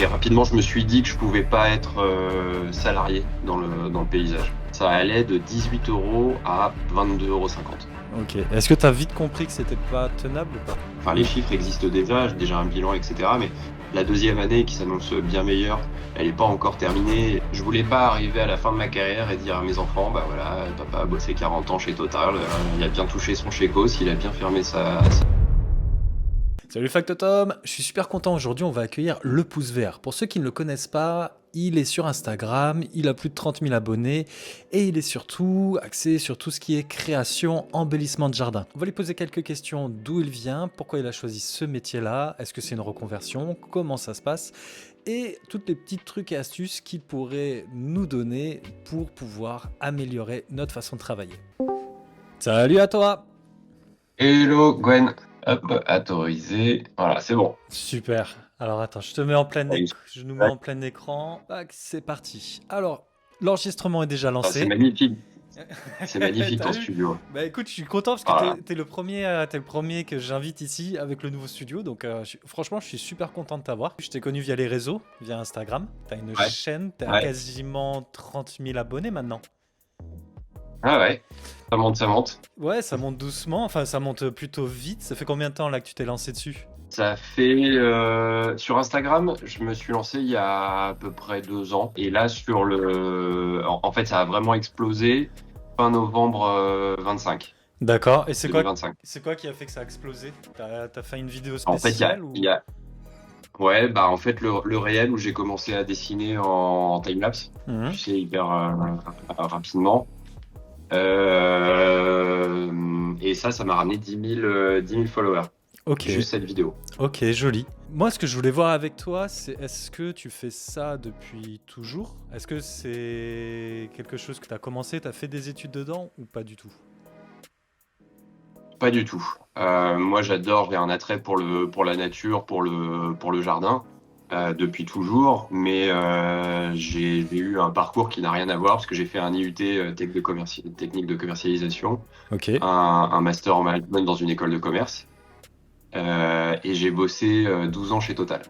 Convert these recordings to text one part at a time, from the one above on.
Et rapidement, je me suis dit que je pouvais pas être salarié dans le paysage. Ça allait de 18 € à 22,50 €. Ok. Est-ce que tu as vite compris que c'était pas tenable ou pas? Enfin, les chiffres existent déjà, j'ai déjà un bilan, etc. Mais la deuxième année qui s'annonce bien meilleure, elle n'est pas encore terminée. Je voulais pas arriver à la fin de ma carrière et dire à mes enfants, bah voilà, papa a bossé 40 ans chez Total, il a bien touché son chécos, il a bien fermé sa... Salut Factotum, je suis super content. Aujourd'hui, on va accueillir le pouce vert. Pour ceux qui ne le connaissent pas, il est sur Instagram, il a plus de 30 000 abonnés et il est surtout axé sur tout ce qui est création, embellissement de jardin. On va lui poser quelques questions, d'où il vient, pourquoi il a choisi ce métier-là, est-ce que c'est une reconversion, comment ça se passe et toutes les petits trucs et astuces qu'il pourrait nous donner pour pouvoir améliorer notre façon de travailler. Salut à toi! Hello Gwen, hop, autorisé, voilà, c'est bon. Super. Alors attends, je te mets en plein je nous mets en plein écran. Tac, c'est parti. Alors, l'enregistrement est déjà Ah, c'est lancé. magnifique, c'est magnifique T'as ton vu? studio. Bah écoute, je suis content parce que Voilà. t'es le premier que j'invite ici avec le nouveau studio. Donc franchement, je suis super content de t'avoir. Je t'ai connu via les réseaux, via Instagram. T'as une Ouais, chaîne, t'as ouais. quasiment 30 000 abonnés maintenant. Ah ouais, ça monte, ça monte. Ouais, ça monte doucement, enfin ça monte plutôt vite. Ça fait combien de temps là que tu t'es lancé dessus? Ça fait sur Instagram, je me suis lancé il y a à peu près 2 ans. Et là, en fait, ça a vraiment explosé fin novembre 25, D'accord. Et 2025. c'est quoi qui a fait que ça a explosé? T'as fait une vidéo En fait, spéciale ou... ouais, bah en fait le réel où j'ai commencé à dessiner en timelapse, Mhm. tu sais, hyper rapidement. Et ça m'a ramené 10 000 followers. Ok, Juste cette vidéo. ok, joli. Moi, ce que je voulais voir avec toi, c'est est-ce que tu fais ça depuis toujours? Est-ce que c'est quelque chose que tu as commencé, tu as fait des études dedans ou pas du tout? Pas du tout. Moi, j'adore, j'ai un attrait pour la nature, pour le jardin, depuis toujours, mais j'ai eu un parcours qui n'a rien à voir parce que j'ai fait un IUT technique de commercialisation, Ok, un master en management dans une école de commerce, et j'ai bossé 12 ans chez Total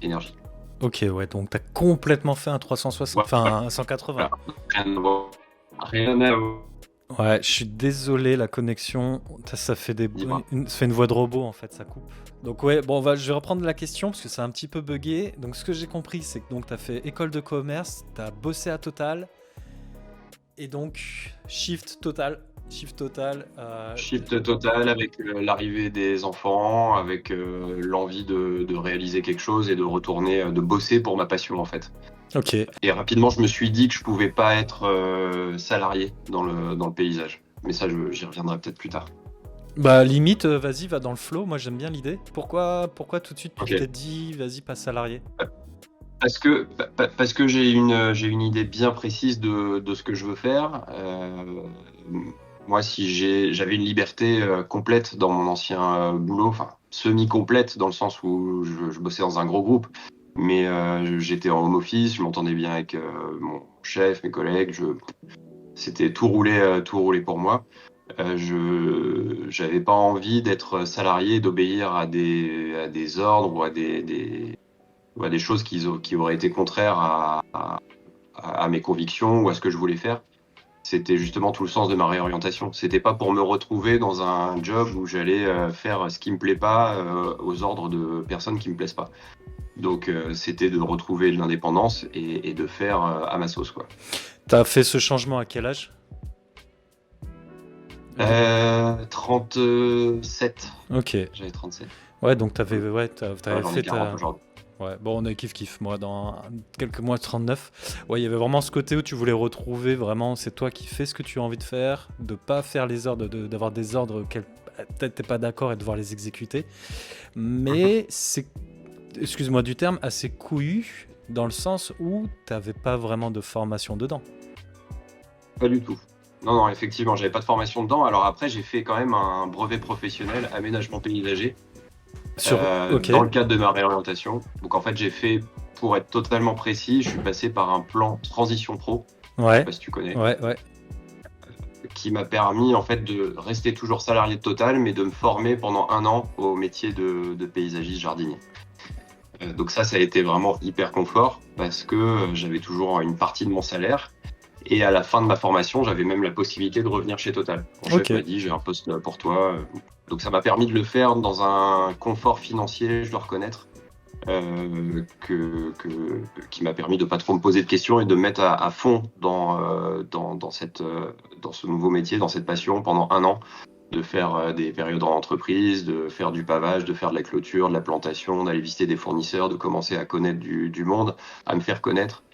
Énergie. ok, ouais, donc tu as complètement fait un 360, enfin un 180. Voilà. Rien à voir. Rien à voir. Ouais, je suis désolé, la connexion, ça fait Dis-moi. ça fait une voix de robot en fait, ça coupe. Donc ouais, bon, je vais reprendre la question parce que c'est un petit peu buggé. Donc ce que j'ai compris, c'est que donc tu as fait école de commerce, tu as bossé à Total et donc shift total. Shift total avec l'arrivée des enfants, avec l'envie de réaliser quelque chose et de retourner, de bosser pour ma passion en fait. Ok, Et rapidement, je me suis dit que je pouvais pas être salarié dans le paysage. Mais ça, j'y reviendrai peut-être plus tard. bah limite, vas-y, va dans le flow. Moi j'aime bien l'idée. Pourquoi tout de suite tu Ok. t'es dit, vas-y, passe salarié? Parce que j'ai une idée bien précise de ce que je veux faire. Moi, si j'avais une liberté complète dans mon ancien boulot, enfin semi-complète dans le sens où je bossais dans un gros groupe, mais j'étais en home office, je m'entendais bien avec mon chef, mes collègues, c'était tout roulé pour moi. J'avais pas envie d'être salarié, d'obéir à des ordres ou à des choses qui auraient été contraires à mes convictions ou à ce que je voulais faire. C'était justement tout le sens de ma réorientation. C'était pas pour me retrouver dans un job où j'allais faire ce qui me plaît pas aux ordres de personnes qui me plaisent pas. Donc c'était de retrouver de l'indépendance et de faire à ma sauce, quoi. T'as fait ce changement à quel âge? 37. Ok. J'avais 37. Ouais, donc t'avais J'en ai fait 40 ta... aujourd'hui. Ouais, bon, on est kiff-kiff. Moi, dans quelques mois, 39. Ouais, il y avait vraiment ce côté où tu voulais retrouver vraiment, c'est toi qui fais ce que tu as envie de faire, de pas faire les ordres, d'avoir des ordres auxquels peut-être t'es pas d'accord et devoir les exécuter. Mais c'est, excuse-moi du terme, assez couillu dans le sens où t'avais pas vraiment de formation dedans. Pas du tout. Non, non, effectivement, j'avais pas de formation dedans. Alors après, j'ai fait quand même un brevet professionnel aménagement paysager Ok. dans le cadre de ma réorientation. Donc en fait, j'ai fait, pour être totalement précis, je suis passé par un plan transition pro, je sais Ouais, pas si tu connais, ouais. qui m'a permis en fait de rester toujours salarié de Total, mais de me former pendant 1 an au métier de paysagiste jardinier. Donc ça a été vraiment hyper confort parce que j'avais toujours une partie de mon salaire. Et à la fin de ma formation, j'avais même la possibilité de revenir chez Total. Mon chef Ok. m'a dit, j'ai un poste pour toi. Donc ça m'a permis de le faire dans un confort financier, je dois reconnaître, qui m'a permis de pas trop me poser de questions et de me mettre à fond dans ce nouveau métier, dans cette passion pendant 1 an, de faire des périodes en entreprise, de faire du pavage, de faire de la clôture, de la plantation, d'aller visiter des fournisseurs, de commencer à connaître du monde, à me faire connaître.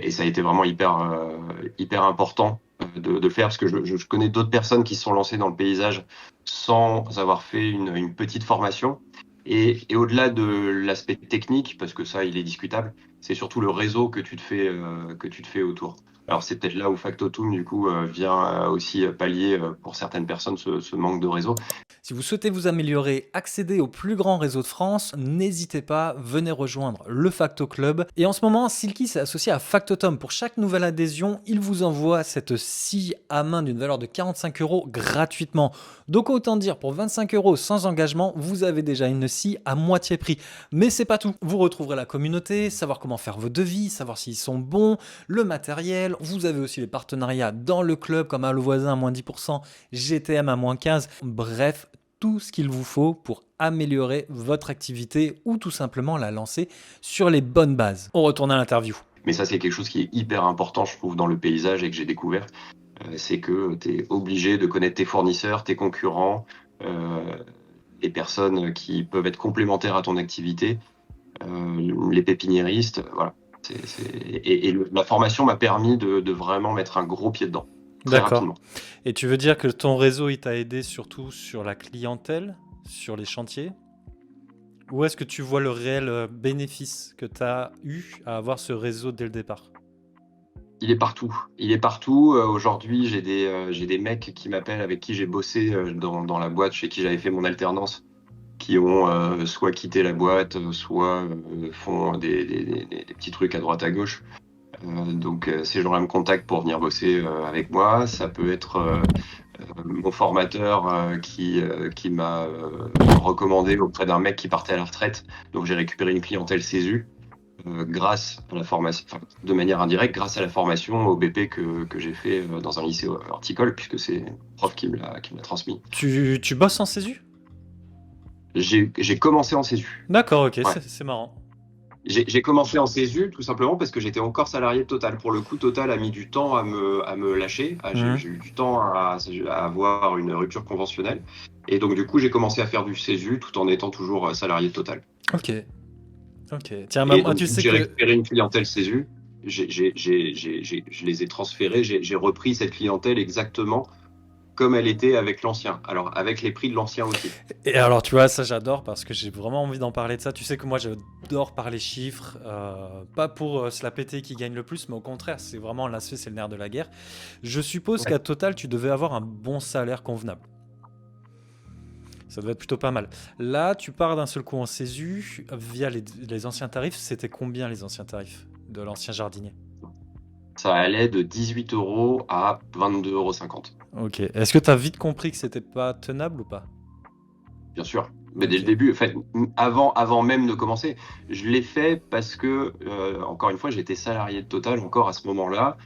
Et ça a été vraiment hyper important de le faire parce que je connais d'autres personnes qui se sont lancées dans le paysage sans avoir fait une petite formation. Et au-delà de l'aspect technique, parce que ça, il est discutable, c'est surtout le réseau que tu te fais autour. Alors c'est peut-être là où Factotum du coup vient aussi pallier pour certaines personnes ce manque de réseau. Si vous souhaitez vous améliorer, accéder au plus grand réseau de France, n'hésitez pas, venez rejoindre le Facto Club. Et en ce moment, Silky s'est associé à Factotum. Pour chaque nouvelle adhésion, il vous envoie cette scie à main d'une valeur de 45 € gratuitement. Donc autant dire, pour 25 € sans engagement, vous avez déjà une scie à moitié prix. Mais c'est pas tout. Vous retrouverez la communauté, savoir comment faire vos devis, savoir s'ils sont bons, le matériel. Vous avez aussi les partenariats dans le club, comme Allo Voisin à moins 10%, GTM à moins 15%. Bref, tout ce qu'il vous faut pour améliorer votre activité ou tout simplement la lancer sur les bonnes bases. On retourne à l'interview. Mais ça, c'est quelque chose qui est hyper important, je trouve, dans le paysage et que j'ai découvert. C'est que tu es obligé de connaître tes fournisseurs, tes concurrents, les personnes qui peuvent être complémentaires à ton activité, les pépiniéristes, voilà. La formation m'a permis de vraiment mettre un gros pied dedans, très D'accord. rapidement. Et tu veux dire que ton réseau, il t'a aidé surtout sur la clientèle, sur les chantiers? Ou est-ce que tu vois le réel bénéfice que tu as eu à avoir ce réseau dès le départ? Il est partout. Il est partout. Aujourd'hui, j'ai des mecs qui m'appellent, avec qui j'ai bossé dans la boîte chez qui j'avais fait mon alternance, qui ont soit quitté la boîte, soit font des petits trucs à droite à gauche. Donc ces gens-là me contactent pour venir bosser avec moi. Ça peut être mon formateur qui m'a recommandé auprès d'un mec qui partait à la retraite. Donc j'ai récupéré une clientèle CESU grâce à la formation, enfin, de manière indirecte, grâce à la formation au BP que j'ai fait dans un lycée horticole, puisque c'est le prof qui me l'a transmis. Tu bosses en CESU? J'ai commencé en CESU. D'accord, ok, Ouais. c'est marrant. J'ai commencé en CESU tout simplement parce que j'étais encore salarié de Total. Pour le coup, Total a mis du temps à me lâcher. J'ai eu du temps à avoir une rupture conventionnelle. Et donc, du coup, j'ai commencé à faire du CESU tout en étant toujours salarié de Total. Ok. Ok. Tiens, Et maman, donc, tu sais j'ai que. récupéré une clientèle CESU. Je les ai transférés. J'ai repris cette clientèle exactement comme elle était avec l'ancien. Alors, avec les prix de l'ancien aussi. Et alors, tu vois, ça j'adore parce que j'ai vraiment envie d'en parler de ça. Tu sais que moi j'adore parler chiffres, pas pour se la péter qui gagne le plus, mais au contraire, c'est vraiment l'aspect, c'est le nerf de la guerre. Je suppose Ouais. qu'à Total, tu devais avoir un bon salaire convenable. Ça devait être plutôt pas mal. Là, tu pars d'un seul coup en CESU via les anciens tarifs. C'était combien les anciens tarifs de l'ancien jardinier? Ça allait de 18 € à 22,50 €. Ok. Est-ce que tu as vite compris que c'était pas tenable ou pas? Bien sûr. Mais dès Ok. le début, en fait, avant même de commencer, je l'ai fait parce que, encore une fois, j'étais salarié de Total encore à ce moment-là,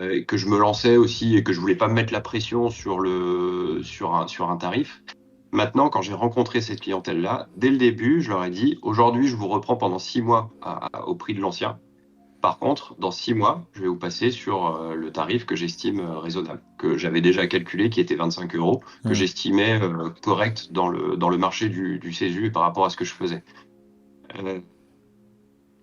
et que je me lançais aussi et que je voulais pas me mettre la pression sur un tarif. Maintenant, quand j'ai rencontré cette clientèle-là, dès le début, je leur ai dit, aujourd'hui, je vous reprends pendant 6 mois au prix de l'ancien. Par contre, dans 6 mois, je vais vous passer sur le tarif que j'estime raisonnable, que j'avais déjà calculé, qui était 25 €, que j'estimais correct dans le marché du CESU et par rapport à ce que je faisais.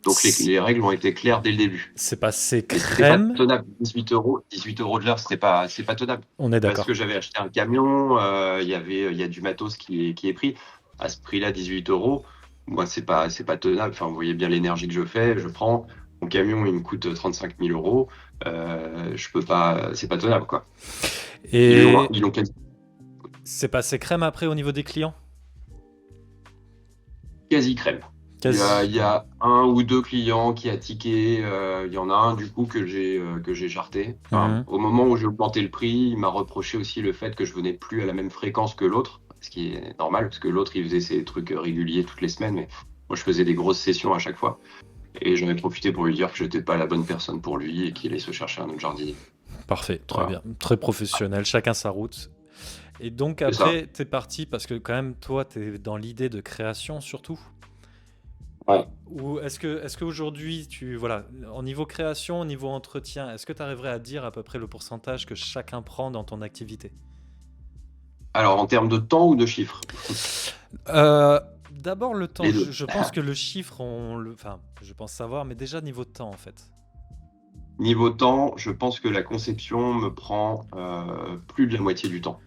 Donc les règles ont été claires dès le début. C'est passé Mais c'était pas crème. tenable. 18 € de l'heure, c'est pas tenable. On est Parce d'accord. que j'avais acheté un camion, il y a du matos qui est pris. À ce prix-là, 18 €, moi, c'est pas tenable. Enfin, vous voyez bien l'énergie que je fais. Je prends mon camion, il me coûte 35 000 €. Je peux pas, c'est pas tenable, quoi. Et Ils l'ont c'est passé crème après au niveau des clients? quasi crème. Il y a un ou deux clients qui a tiqué. Il y en a un du coup que j'ai jarté. Enfin, au moment où j'ai augmenté le prix, il m'a reproché aussi le fait que je venais plus à la même fréquence que l'autre, ce qui est normal parce que l'autre il faisait ses trucs réguliers toutes les semaines. Mais Moi, je faisais des grosses sessions à chaque fois. Et j'en ai profité pour lui dire que j'étais pas la bonne personne pour lui et qu'il allait se chercher un autre jardinier. Parfait, très Voilà, bien. Très professionnel, chacun sa route. Et donc c'est ça. après, t'es parti parce que quand même, toi, t'es dans l'idée de création surtout. Ouais. Ou est-ce qu'aujourd'hui, voilà, en niveau création, au niveau entretien, est-ce que tu arriverais à dire à peu près le pourcentage que chacun prend dans ton activité? Alors, en termes de temps ou de chiffres? Euh, D'abord le temps. Les Je, deux. je pense que le chiffre, enfin, je pense savoir, mais déjà niveau de temps en fait. Niveau temps, je pense que la conception me prend plus de la moitié du temps.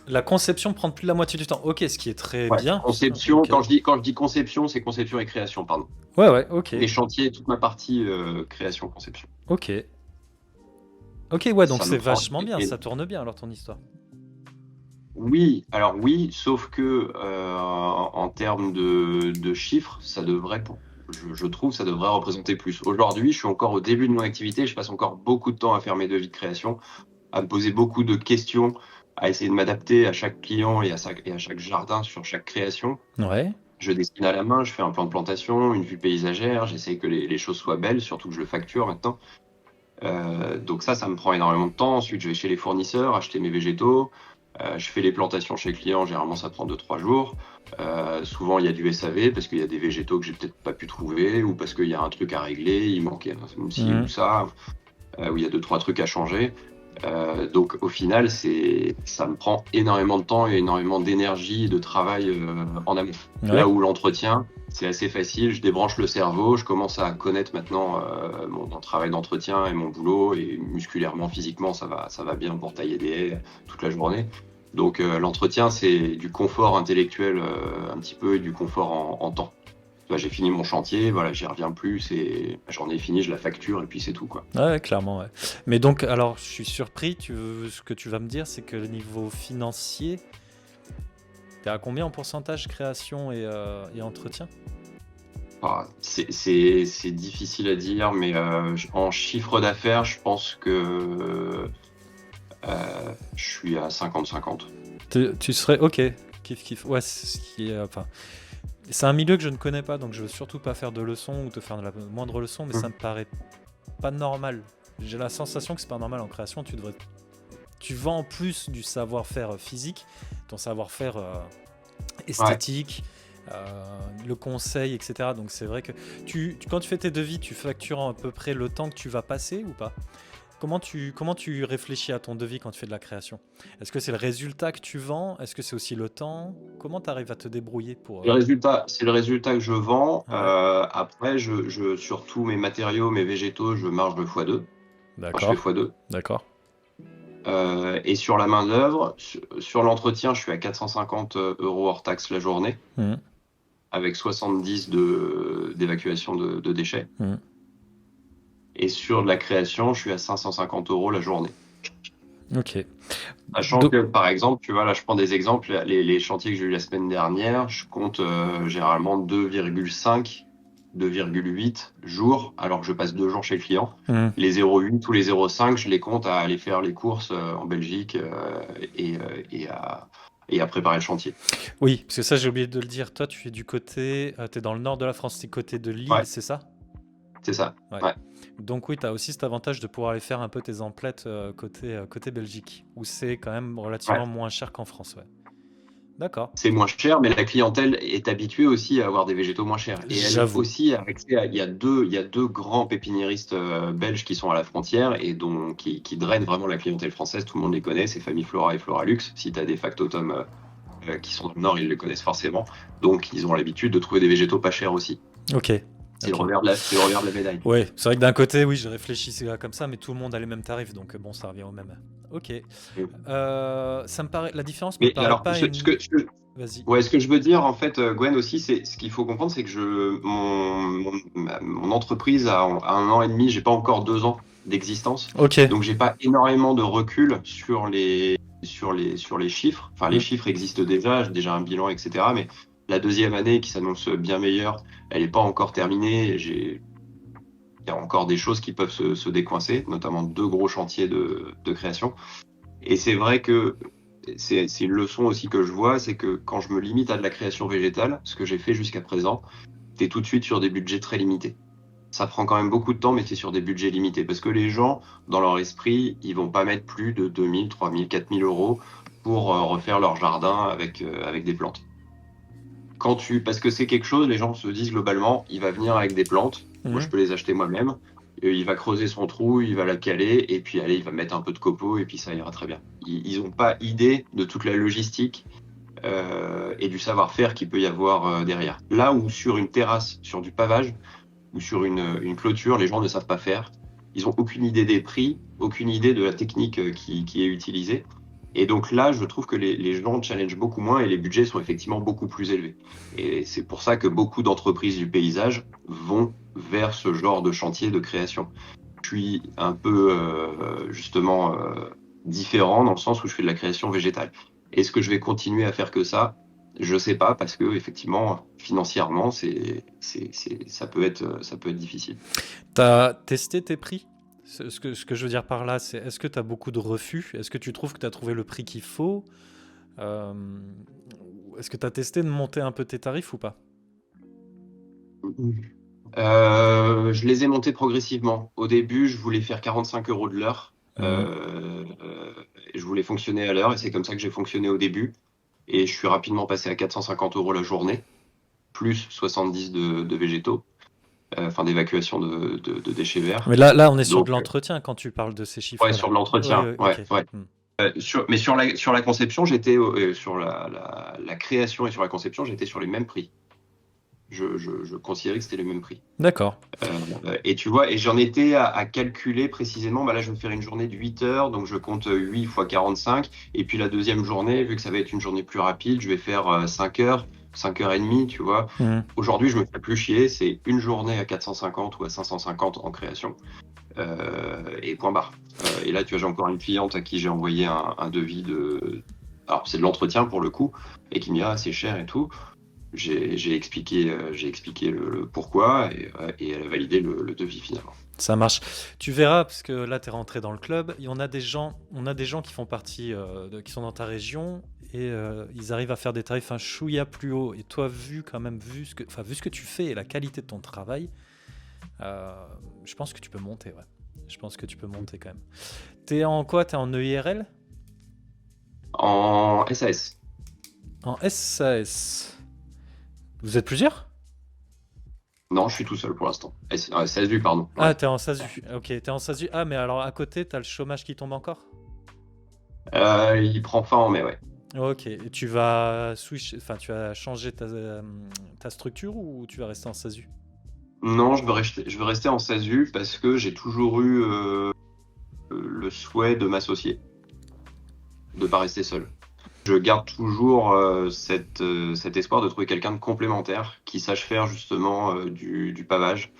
La conception prend plus de la moitié du temps. Ok, ce qui est très Ouais. bien. Conception, Ok. quand je dis conception, c'est conception et création, pardon. Ouais, ouais, ok. Les chantiers, toute ma partie création-conception. Ok. Ok, ouais, donc Ça me c'est prend. vachement bien, ça tourne bien alors ton histoire. Oui, alors oui, sauf que en termes de chiffres, ça devrait, je trouve, ça devrait représenter plus. Aujourd'hui, je suis encore au début de mon activité, je passe encore beaucoup de temps à faire mes devis de création, à me poser beaucoup de questions, à essayer de m'adapter à chaque client et à chaque jardin sur chaque création. Ouais. Je dessine à la main, je fais un plan de plantation, une vue paysagère, j'essaie que les choses soient belles, surtout que je le facture maintenant. Donc ça me prend énormément de temps. Ensuite, je vais chez les fournisseurs, acheter mes végétaux. Je fais les plantations chez le client, généralement ça prend 2-3 jours. Souvent il y a du SAV parce qu'il y a des végétaux que j'ai peut-être pas pu trouver ou parce qu'il y a un truc à régler, il manquait ci ou ça, où il y a 2-3 trucs à changer. Donc au final, ça me prend énormément de temps et énormément d'énergie et de travail en amont. Ouais. Là où l'entretien, c'est assez facile, je débranche le cerveau, je commence à connaître maintenant mon travail d'entretien et mon boulot, et musculairement, physiquement, ça va bien pour tailler des haies toute la journée. Donc l'entretien, c'est du confort intellectuel un petit peu et du confort en temps. Tu vois, j'ai fini mon chantier, voilà, j'y reviens plus, et j'en ai fini, je la facture et puis c'est tout, quoi. Ouais, clairement, ouais. Mais donc, alors, je suis surpris, ce que tu vas me dire, c'est que le niveau financier, t'es à combien en pourcentage création et entretien? C'est difficile à dire, mais en chiffre d'affaires, je pense que je suis à 50-50. Tu serais, ok, kiff kiff. Ouais, c'est ce qui est, enfin, c'est un milieu que je ne connais pas, donc je veux surtout pas faire de leçons ou te faire de la moindre leçon, mais ça me paraît pas normal. J'ai la sensation que c'est pas normal en création. Tu vends en plus du savoir-faire physique, ton savoir-faire Ouais. esthétique, le conseil, etc. Donc c'est vrai que quand tu fais tes devis, tu factures à peu près le temps que tu vas passer ou pas? Comment tu réfléchis à ton devis quand tu fais de la création? Est-ce que c'est le résultat que tu vends? Est-ce que c'est aussi le temps? Comment tu arrives à te débrouiller pour... C'est le résultat que je vends. Ouais, Après, sur tous mes matériaux, mes végétaux, je marge le x2. Enfin, je fais d'accord, x2. d'accord. Et sur la main-d'œuvre, sur l'entretien, je suis à 450 euros hors taxe la journée, Mhm, avec 70 d'évacuation de déchets. mhm. Et sur de la création, je suis à 550 euros la journée. Ok. Sachant que, par exemple, tu vois, là, je prends des exemples, les chantiers que j'ai eu la semaine dernière, je compte généralement 2,5, 2,8 jours, alors que je passe 2 jours chez le client. Mhm. Les 0,8 ou les 0,5, je les compte à aller faire les courses en Belgique et à préparer le chantier. Oui, parce que ça j'ai oublié de le dire. Toi, tu es du côté, t'es dans le nord de la France, t'es côté de Lille, Ouais, c'est ça? c'est ça. Ouais. Ouais. Donc oui, tu as aussi cet avantage de pouvoir aller faire un peu tes emplettes côté Belgique, où c'est quand même Ouais. relativement moins cher qu'en France. Ouais. D'accord. C'est moins cher, mais la clientèle est habituée aussi à avoir des végétaux moins chers. Et elle J'avoue. aussi a accès à, il y a deux grands pépiniéristes belges qui sont à la frontière et qui drainent vraiment la clientèle française. Tout le monde les connaît, c'est Famille Flora et Floralux. Si tu as des factotums qui sont dans le Nord, ils les connaissent forcément. Donc, ils ont l'habitude de trouver des végétaux pas chers aussi. Ok. C'est le Ok. revers de la médaille. Ouais, c'est vrai que d'un côté, oui, je réfléchissais comme ça, mais tout le monde a les mêmes tarifs, donc bon, ça revient au même. Ok. Ça me paraît, la différence me Mais paraît alors, pas Vas-y. ce que je veux dire, en fait, Gwen aussi, c'est ce qu'il faut comprendre, c'est que mon entreprise a 1 an et demi, j'ai pas encore 2 ans d'existence, Ok. donc j'ai pas énormément de recul sur les chiffres. Enfin, les Mm. chiffres existent déjà, j'ai déjà un bilan, etc. Mais la deuxième année qui s'annonce bien meilleure, elle n'est pas encore terminée. Il y a encore des choses qui peuvent se décoincer, notamment 2 gros chantiers de création. Et c'est vrai que c'est une leçon aussi que je vois, c'est que quand je me limite à de la création végétale, ce que j'ai fait jusqu'à présent, tu es tout de suite sur des budgets très limités. Ça prend quand même beaucoup de temps, mais tu es sur des budgets limités. Parce que les gens, dans leur esprit, ils vont pas mettre plus de 2000, 3000, 4000 euros pour refaire leur jardin avec des plantes. Parce que c'est quelque chose, les gens se disent globalement, il va venir avec des plantes, moi je peux les acheter moi-même, il va creuser son trou, il va la caler, et puis allez, il va mettre un peu de copeaux, et puis ça ira très bien. Ils n'ont pas idée de toute la logistique et du savoir-faire qu'il peut y avoir derrière. Là où sur une terrasse, sur du pavage, ou sur une clôture, les gens ne savent pas faire. Ils n'ont aucune idée des prix, aucune idée de la technique qui est utilisée. Et donc là, je trouve que les gens challengent beaucoup moins et les budgets sont effectivement beaucoup plus élevés. Et c'est pour ça que beaucoup d'entreprises du paysage vont vers ce genre de chantier de création. Je suis un peu justement différent dans le sens où je fais de la création végétale. Est-ce que je vais continuer à faire que ça? Je sais pas parce que effectivement financièrement ça peut être difficile. Tu as testé tes prix? Ce que je veux dire par là, c'est est-ce que tu as beaucoup de refus? Est-ce que tu trouves que tu as trouvé le prix qu'il faut? Euh, Est-ce que tu as testé de monter un peu tes tarifs ou pas? Je les ai montés progressivement. Au début, je voulais faire 45 euros de l'heure. Je voulais fonctionner à l'heure et c'est comme ça que j'ai fonctionné au début. Et je suis rapidement passé à 450 euros la journée, plus 70 de végétaux, enfin d'évacuation de déchets verts. Mais là, on est sur Donc, de l'entretien quand tu parles de ces chiffres. ouais, sur de l'entretien. Ouais, ok. Ouais. Mais sur la conception, j'étais sur la création et sur la conception, j'étais sur les mêmes prix. Je considérais que c'était les mêmes prix. D'accord. Et tu vois, et j'en étais à calculer précisément, bah là je vais faire une journée de 8 heures, donc je compte 8 fois 45, et puis la deuxième journée, vu que ça va être une journée plus rapide, je vais faire 5 heures, 5 heures et demie, tu vois. Aujourd'hui, je me fais plus chier, c'est une journée à 450 ou à 550 en création, et point barre. Et là, tu vois, j'ai encore une cliente à qui j'ai envoyé un devis alors c'est de l'entretien pour le coup, et qui me dit, ah, c'est cher et tout. J'ai expliqué le pourquoi et elle a validé le devis finalement. Ça marche. Tu verras, parce que là, tu es rentré dans le club. On a des gens qui font partie, qui sont dans ta région et ils arrivent à faire des tarifs un chouïa plus haut. Et toi, vu ce que tu fais et la qualité de ton travail, je pense que tu peux monter. Ouais. Je pense que tu peux monter quand même. T'es en quoi? T'es en EIRL? En SAS. En SAS. Vous êtes plusieurs? Non, je suis tout seul pour l'instant. SASU, pardon. Ouais. Ah, t'es en SASU. Ok, t'es en SASU. Ah, mais alors à côté, t'as le chômage qui tombe encore? Il prend fin en mai, ouais. Ok, et tu vas tu vas changer ta structure ou tu vas rester en SASU? Non, je veux rester en SASU parce que j'ai toujours eu le souhait de m'associer, de pas rester seul. Je garde toujours cet espoir de trouver quelqu'un de complémentaire qui sache faire justement du pavage,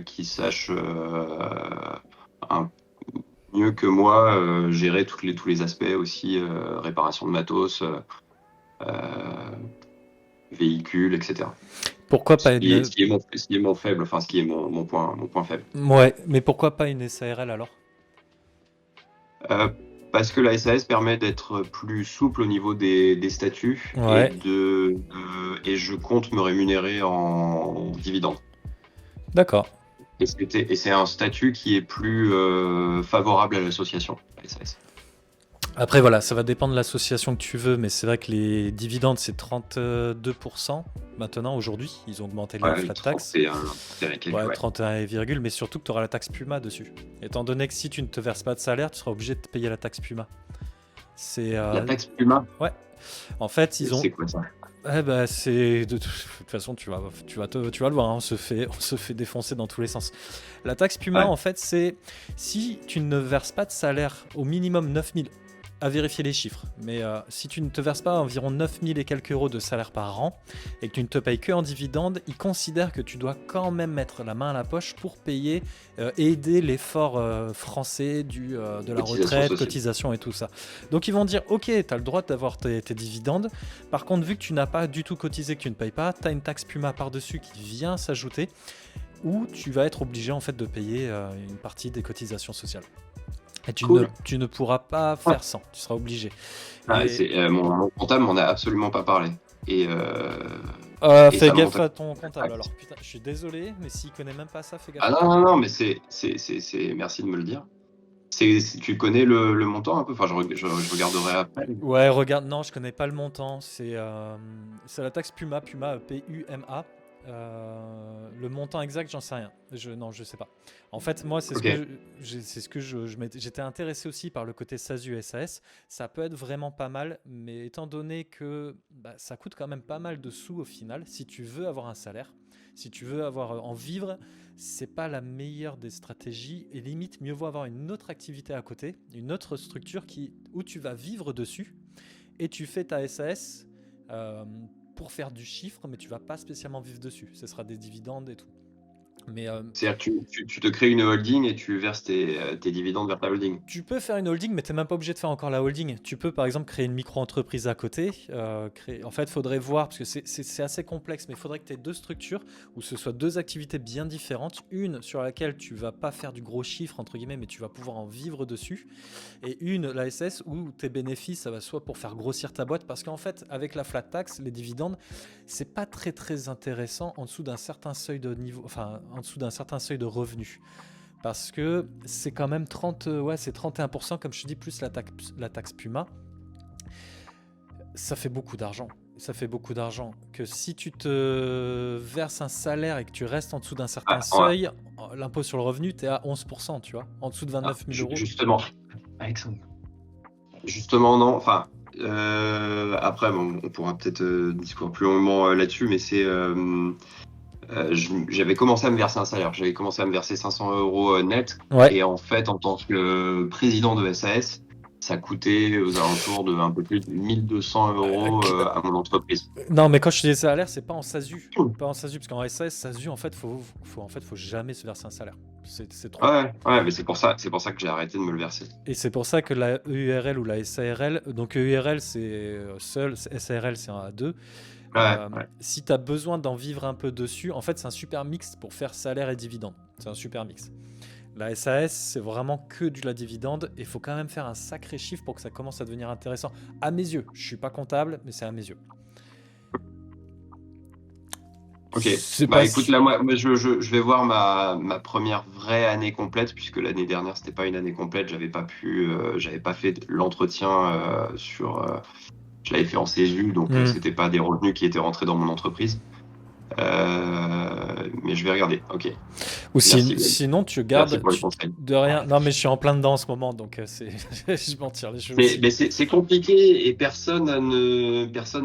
qui sache mieux que moi gérer tous les aspects aussi, réparation de matos, véhicules, etc. Pourquoi pas Ce qui est mon faible, enfin ce qui est mon point faible. Ouais, mais pourquoi pas une SARL alors? Parce que la SAS permet d'être plus souple au niveau des statuts Ouais. et je compte me rémunérer en dividendes. D'accord. Et c'est un statut qui est plus favorable à l'association, la SAS. Après, voilà, ça va dépendre de l'association que tu veux, mais c'est vrai que les dividendes, c'est 32% maintenant, aujourd'hui. Ils ont augmenté la flat tax. 31, mais surtout que tu auras la taxe Puma dessus. Étant donné que si tu ne te verses pas de salaire, tu seras obligé de payer la taxe Puma. La taxe Puma? Ouais. En fait, ils ont... C'est quoi ça? C'est de toute façon, tu vas le voir, hein, on se fait défoncer dans tous les sens. La taxe Puma, en fait, c'est si tu ne verses pas de salaire au minimum 9000, à vérifier les chiffres, mais si tu ne te verses pas environ 9000 et quelques euros de salaire par an et que tu ne te payes que en dividendes, ils considèrent que tu dois quand même mettre la main à la poche pour payer, aider l'effort français de la retraite, cotisation et tout ça. Donc ils vont dire, ok, tu as le droit d'avoir tes dividendes, par contre vu que tu n'as pas du tout cotisé, que tu ne payes pas, tu as une taxe Puma par-dessus qui vient s'ajouter, où tu vas être obligé en fait de payer une partie des cotisations sociales. Et Cool. tu ne pourras pas Ah, faire sans, tu seras obligé. ah, Et mon comptable m'en a absolument pas parlé. Et, et fais ça monte. gaffe à ton comptable alors. Putain, je suis désolé, mais s'il connaît même pas ça, fais gaffe Ah à non, ton non, non, comptable. mais merci de me le dire. Tu connais le montant un peu? Enfin, je regarderai après. Ouais, regarde, non, je connais pas le montant. C'est la taxe Puma, Puma, Puma. Le montant exact, j'en sais rien. Non, je sais pas. En fait, moi, c'est ce Ok. que c'est ce que j'étais intéressé aussi par le côté SASU SAS. Ça peut être vraiment pas mal, mais étant donné que bah, ça coûte quand même pas mal de sous au final, si tu veux avoir un salaire, si tu veux avoir en vivre, c'est pas la meilleure des stratégies. Et limite, mieux vaut avoir une autre activité à côté, une autre structure où tu vas vivre dessus et tu fais ta SAS euh, pour faire du chiffre, mais tu vas pas spécialement vivre dessus. Ce sera des dividendes et tout. Mais C'est-à-dire que tu te crées une holding et tu verses tes dividendes vers ta holding. tu peux faire une holding, mais tu n'es même pas obligé de faire encore la holding. Tu peux par exemple créer une micro-entreprise à côté. En fait, il faudrait voir, parce que c'est assez complexe, mais il faudrait que tu aies deux structures où ce soit deux activités bien différentes. Une sur laquelle tu vas pas faire du gros chiffre, entre guillemets, mais tu vas pouvoir en vivre dessus. Et une, la SS, où tes bénéfices, ça va soit pour faire grossir ta boîte, parce qu'en fait, avec la flat tax, les dividendes, c'est pas très très intéressant en dessous d'un certain seuil de niveau, enfin, en dessous d'un certain seuil de revenus. Parce que c'est quand même 30, ouais, c'est 31%, comme je te dis, plus la taxe Puma. Ça fait beaucoup d'argent. Ça fait beaucoup d'argent. Que si tu te verses un salaire et que tu restes en dessous d'un certain Ah, ouais. seuil, l'impôt sur le revenu, tu es à 11%, tu vois. En dessous de Ah, 29 000 euros. justement. Alexandre. Justement, non. Enfin, après, bon, on pourra peut-être discuter plus longuement là-dessus, mais j'avais commencé à me verser un salaire. J'avais commencé à me verser 500 euros net. Ouais. Et en fait, en tant que président de SAS, ça coûtait aux alentours de un peu plus de 1200 euros à mon entreprise. Non, mais quand je te dis salaire, c'est pas en SASU. Pas en SASU, parce qu'en SAS, SASU, en fait, faut jamais se verser un salaire. C'est trop. Ouais, ouais, mais c'est pour ça que j'ai arrêté de me le verser. Et c'est pour ça que la EURL ou la SARL, donc EURL c'est seul, SARL c'est un à deux. Ouais, ouais. Si tu as besoin d'en vivre un peu dessus, en fait c'est un super mix pour faire salaire et dividende. C'est un super mix. La SAS c'est vraiment que de la dividende et il faut quand même faire un sacré chiffre pour que ça commence à devenir intéressant. À mes yeux, je suis pas comptable, mais c'est à mes yeux. Ok. C'est Bah pas écoute, là, moi, je vais voir ma première vraie année complète, puisque l'année dernière, c'était pas une année complète. J'avais pas fait l'entretien je l'avais fait en CESU, donc c'était pas des revenus qui étaient rentrés dans mon entreprise. Mais je vais regarder. Ok. Ou Merci, Ben. sinon, tu Merci gardes pour le conseil. de rien. Non, mais je suis en plein dedans en ce moment, donc je m'en tire les cheveux aussi. Mais c'est compliqué et personne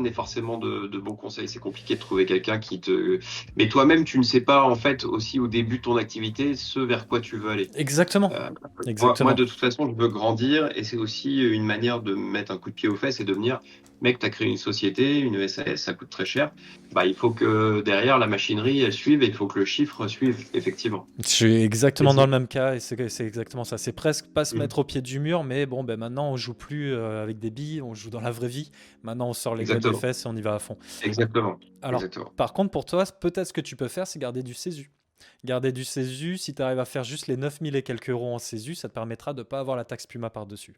n'est forcément de bons conseils. C'est compliqué de trouver quelqu'un qui te. Mais toi-même, tu ne sais pas en fait aussi au début de ton activité ce vers quoi tu veux aller. Exactement. Euh, moi, Exactement. de toute façon, je veux grandir et c'est aussi une manière de me mettre un coup de pied aux fesses et de me dire, mec, tu as créé une société, une SAS, ça coûte très cher. Bah, il faut que derrière la machinerie elle suive et il faut que le chiffre suive, effectivement. Je suis Et exactement dans c'est- le même cas et c'est exactement ça. C'est presque pas se Mhm. mettre au pied du mur, mais bon, ben maintenant on joue plus avec des billes, on joue dans la vraie vie. Maintenant on sort les doigts des Exactement. fesses et on y va à fond. Exactement. Alors, Exactement. par contre, pour toi, peut-être ce que tu peux faire, c'est garder du CESU. Garder du CESU, si tu arrives à faire juste les 9000 et quelques euros en CESU, ça te permettra de ne pas avoir la taxe Puma par-dessus.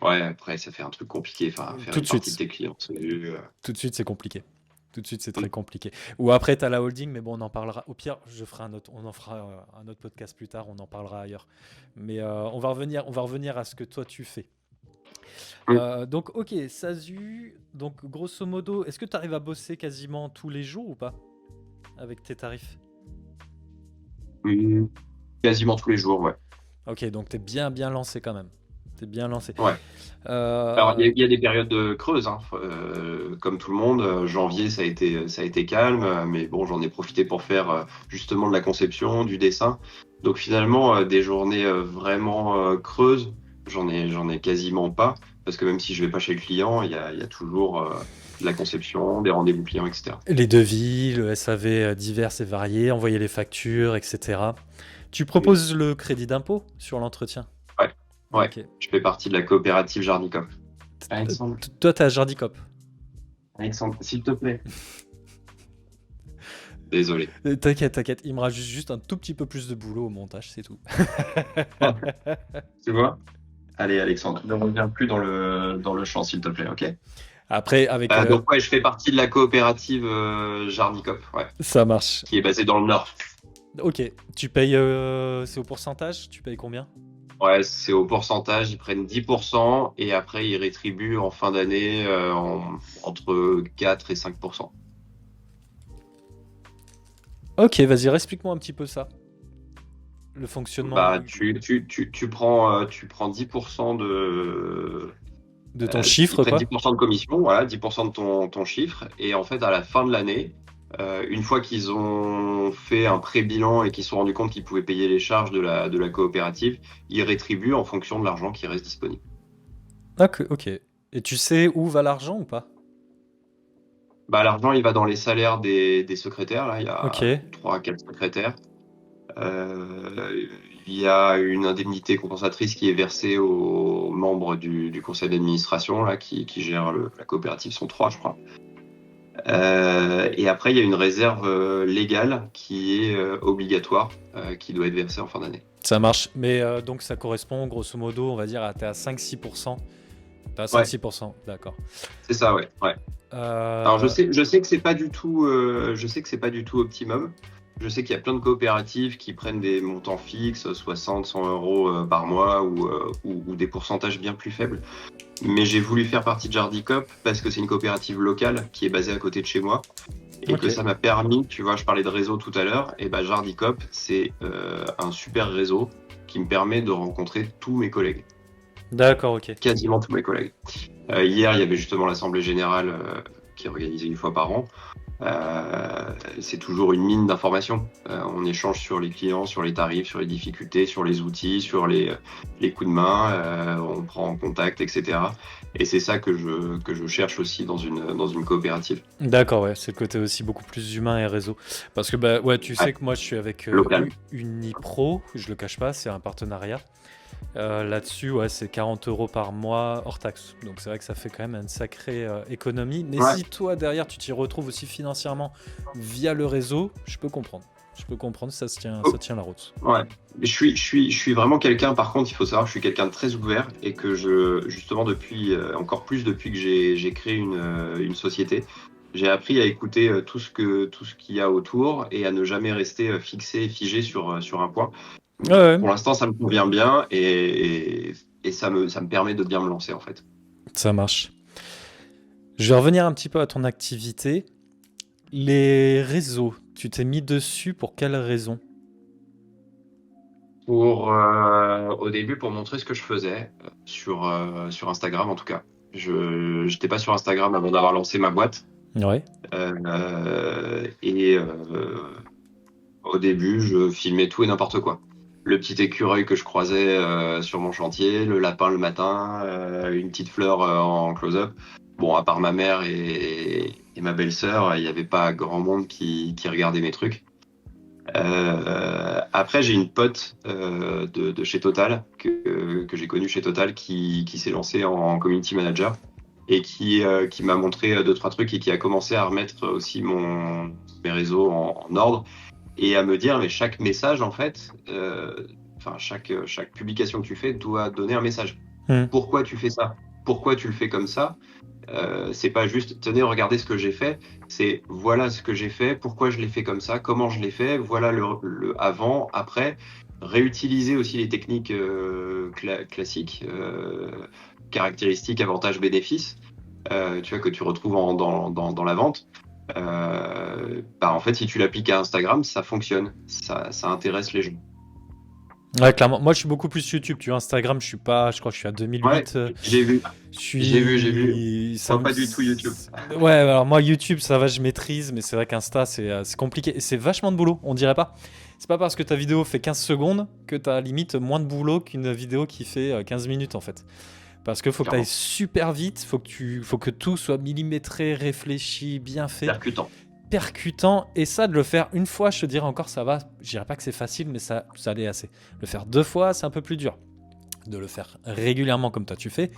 Ouais, après, ça fait un truc compliqué. Enfin, faire Tout de une partie de suite. tes clients. Tout de suite, c'est compliqué. Tout de suite, c'est très compliqué. Ou après, tu as la holding, mais bon, on en parlera. Au pire, on en fera un autre podcast plus tard, on en parlera ailleurs. Mais on va revenir à ce que toi tu fais. Mm. Donc, ok, SASU. Donc, grosso modo, est-ce que tu arrives à bosser quasiment tous les jours ou pas avec tes tarifs? Mm. Quasiment tous les jours, ouais. Ok, donc tu es bien lancé quand même. T'es bien lancé. Ouais. Alors, Euh, il y a des périodes creuses, hein. Comme tout le monde. Janvier, ça a été calme, mais bon, j'en ai profité pour faire justement de la conception, du dessin. Donc finalement, des journées vraiment creuses, j'en ai quasiment pas, parce que même si je vais pas chez le client, il y a toujours de la conception, des rendez-vous clients, etc. les devis, le SAV divers et variés, envoyer les factures, etc. Tu proposes le crédit d'impôt sur l'entretien? Ouais, ouais. Ok. Je fais partie de la coopérative Jardicop. Alexandre, Toi, t'as Jardicop. Alexandre, s'il te plaît. Désolé. T'inquiète, t'inquiète. Il me rajoute juste un tout petit peu plus de boulot au montage, c'est tout. Tu vois? Allez, Alexandre, ne reviens plus dans le champ, s'il te plaît, ok? Après, avec Donc, ouais, je fais partie de la coopérative Jardicop, ouais, ça marche. qui est basée dans le Nord. Ok. Tu payes. C'est au pourcentage? Tu payes combien? Ouais, c'est au pourcentage, ils prennent 10% et après ils rétribuent en fin d'année entre 4 et 5%. Ok, vas-y, explique-moi un petit peu ça. Le fonctionnement Bah, tu prends 10% de ton ils chiffre, prennent quoi. 10% de commission, voilà, 10% de ton chiffre. Et en fait, à la fin de l'année, une fois qu'ils ont fait un pré-bilan et qu'ils se sont rendus compte qu'ils pouvaient payer les charges de la coopérative, ils rétribuent en fonction de l'argent qui reste disponible. Ok, ok. Et tu sais où va l'argent ou pas? Bah, l'argent, il va dans les salaires des secrétaires. Là, il y Ok. a 3 4 secrétaires. Euh, il y a une indemnité compensatrice qui est versée aux membres du conseil d'administration là, qui gère la coopérative, sont 3, je crois. Et après, il y a une réserve légale qui est obligatoire, qui doit être versée en fin d'année. Ça marche. Mais donc ça correspond grosso modo, on va dire, à t'es à 5-6%. T'es à Ouais, 5-6%, d'accord. c'est ça, ouais. Ouais. Alors Euh, je sais que c'est pas du tout, je sais que c'est pas du tout optimum. Je sais qu'il y a plein de coopératives qui prennent des montants fixes, 60, 100 euros par mois ou des pourcentages bien plus faibles. Mais j'ai voulu faire partie de Jardicop parce que c'est une coopérative locale qui est basée à côté de chez moi et que ok. ça m'a permis, tu vois, je parlais de réseau tout à l'heure, et ben Jardicop, c'est un super réseau qui me permet de rencontrer tous mes collègues, D'accord, ok. quasiment tous mes collègues. Hier, il y avait justement l'Assemblée Générale qui est organisée une fois par an. C'est toujours une mine d'informations. On échange sur les clients, sur les tarifs, sur les difficultés, sur les outils, sur les coups de main, on prend en contact, etc. Et c'est ça que je cherche aussi dans une coopérative. D'accord, ouais, c'est le côté aussi beaucoup plus humain et réseau. Parce que, bah, ouais, tu Ouais, sais que moi, je suis avec local. Unipro, je le cache pas, c'est un partenariat. Là-dessus, ouais, c'est 40 euros par mois hors taxe. Donc, c'est vrai que ça fait quand même une sacrée économie. Mais Ouais, si toi, derrière, tu t'y retrouves aussi financièrement via le réseau, je peux comprendre. Je peux comprendre, ça oh, tient la route. ouais. Je suis vraiment quelqu'un, par contre, il faut savoir, je suis quelqu'un de très ouvert et que justement, depuis, encore plus depuis que j'ai créé une société, j'ai appris à écouter tout ce qu'il y a autour et à ne jamais rester fixé, figé sur un point. Ouais, ouais, Pour l'instant, ça me convient bien et ça me permet de bien me lancer en fait. ça marche. Je vais revenir un petit peu à ton activité. Les réseaux, tu t'es mis dessus pour quelle raison? Au début, pour montrer ce que je faisais sur Instagram en tout cas. Je n'étais pas sur Instagram avant d'avoir lancé ma boîte. Ouais. Et au début, je filmais tout et n'importe quoi. Le petit écureuil que je croisais sur mon chantier, le lapin le matin, une petite fleur en close-up. Bon, à part ma mère et ma belle-sœur, il n'y avait pas grand monde qui regardait mes trucs. Après, j'ai une pote de chez Total que j'ai connue chez Total qui s'est lancée en community manager et qui m'a montré deux, trois trucs et qui a commencé à remettre aussi mes réseaux en ordre et à me dire, mais chaque message, en fait, enfin, chaque publication que tu fais doit donner un message. Hmm. Pourquoi tu fais ça? Pourquoi tu le fais comme ça? C'est pas juste, tenez, regardez ce que j'ai fait. C'est voilà ce que j'ai fait, pourquoi je l'ai fait comme ça, comment je l'ai fait, voilà le avant, après. Réutiliser aussi les techniques classiques, caractéristiques, avantages, bénéfices, tu vois, que tu retrouves dans la vente. Bah, en fait, si tu l'appliques à Instagram, ça fonctionne, ça intéresse les gens. Ouais, clairement. Moi, je suis beaucoup plus YouTube. Tu vois, Instagram, je suis pas. Je crois que je suis à Ouais, 2008. j'ai vu, Je j'ai vu. suis. Ça Moi, me. pas du tout YouTube. Ouais, alors moi, YouTube, ça va, je maîtrise. Mais c'est vrai qu'Insta, c'est compliqué. Et c'est vachement de boulot, on dirait pas. C'est pas parce que ta vidéo fait 15 secondes que t'as limite moins de boulot qu'une vidéo qui fait 15 minutes, en fait. Parce qu'il faut que tu ailles Clairement, super vite. Faut que tout soit millimétré, réfléchi, bien fait, percutant. percutant. Et ça, de le faire une fois, je te dirais encore, ça va. Je dirais pas que c'est facile, mais ça l'est assez. Le faire deux fois, c'est un peu plus dur. De le faire régulièrement comme toi tu fais,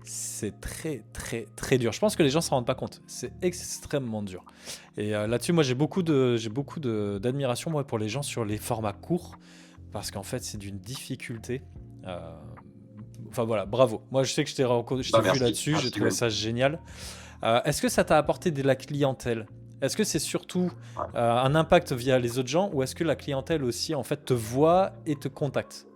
c'est très très très dur. Je pense que les gens s'en rendent pas compte. C'est extrêmement dur. Et là-dessus, moi d'admiration moi pour les gens sur les formats courts parce qu'en fait c'est d'une difficulté. Euh, Enfin voilà, bravo. Moi je sais que je t'ai vu Merci, là-dessus, j'ai merci trouvé même. ça génial. Est-ce que ça t'a apporté de la clientèle? Est-ce que c'est surtout Ouais. un impact via les autres gens ou est-ce que la clientèle aussi en fait te voit et te contacte?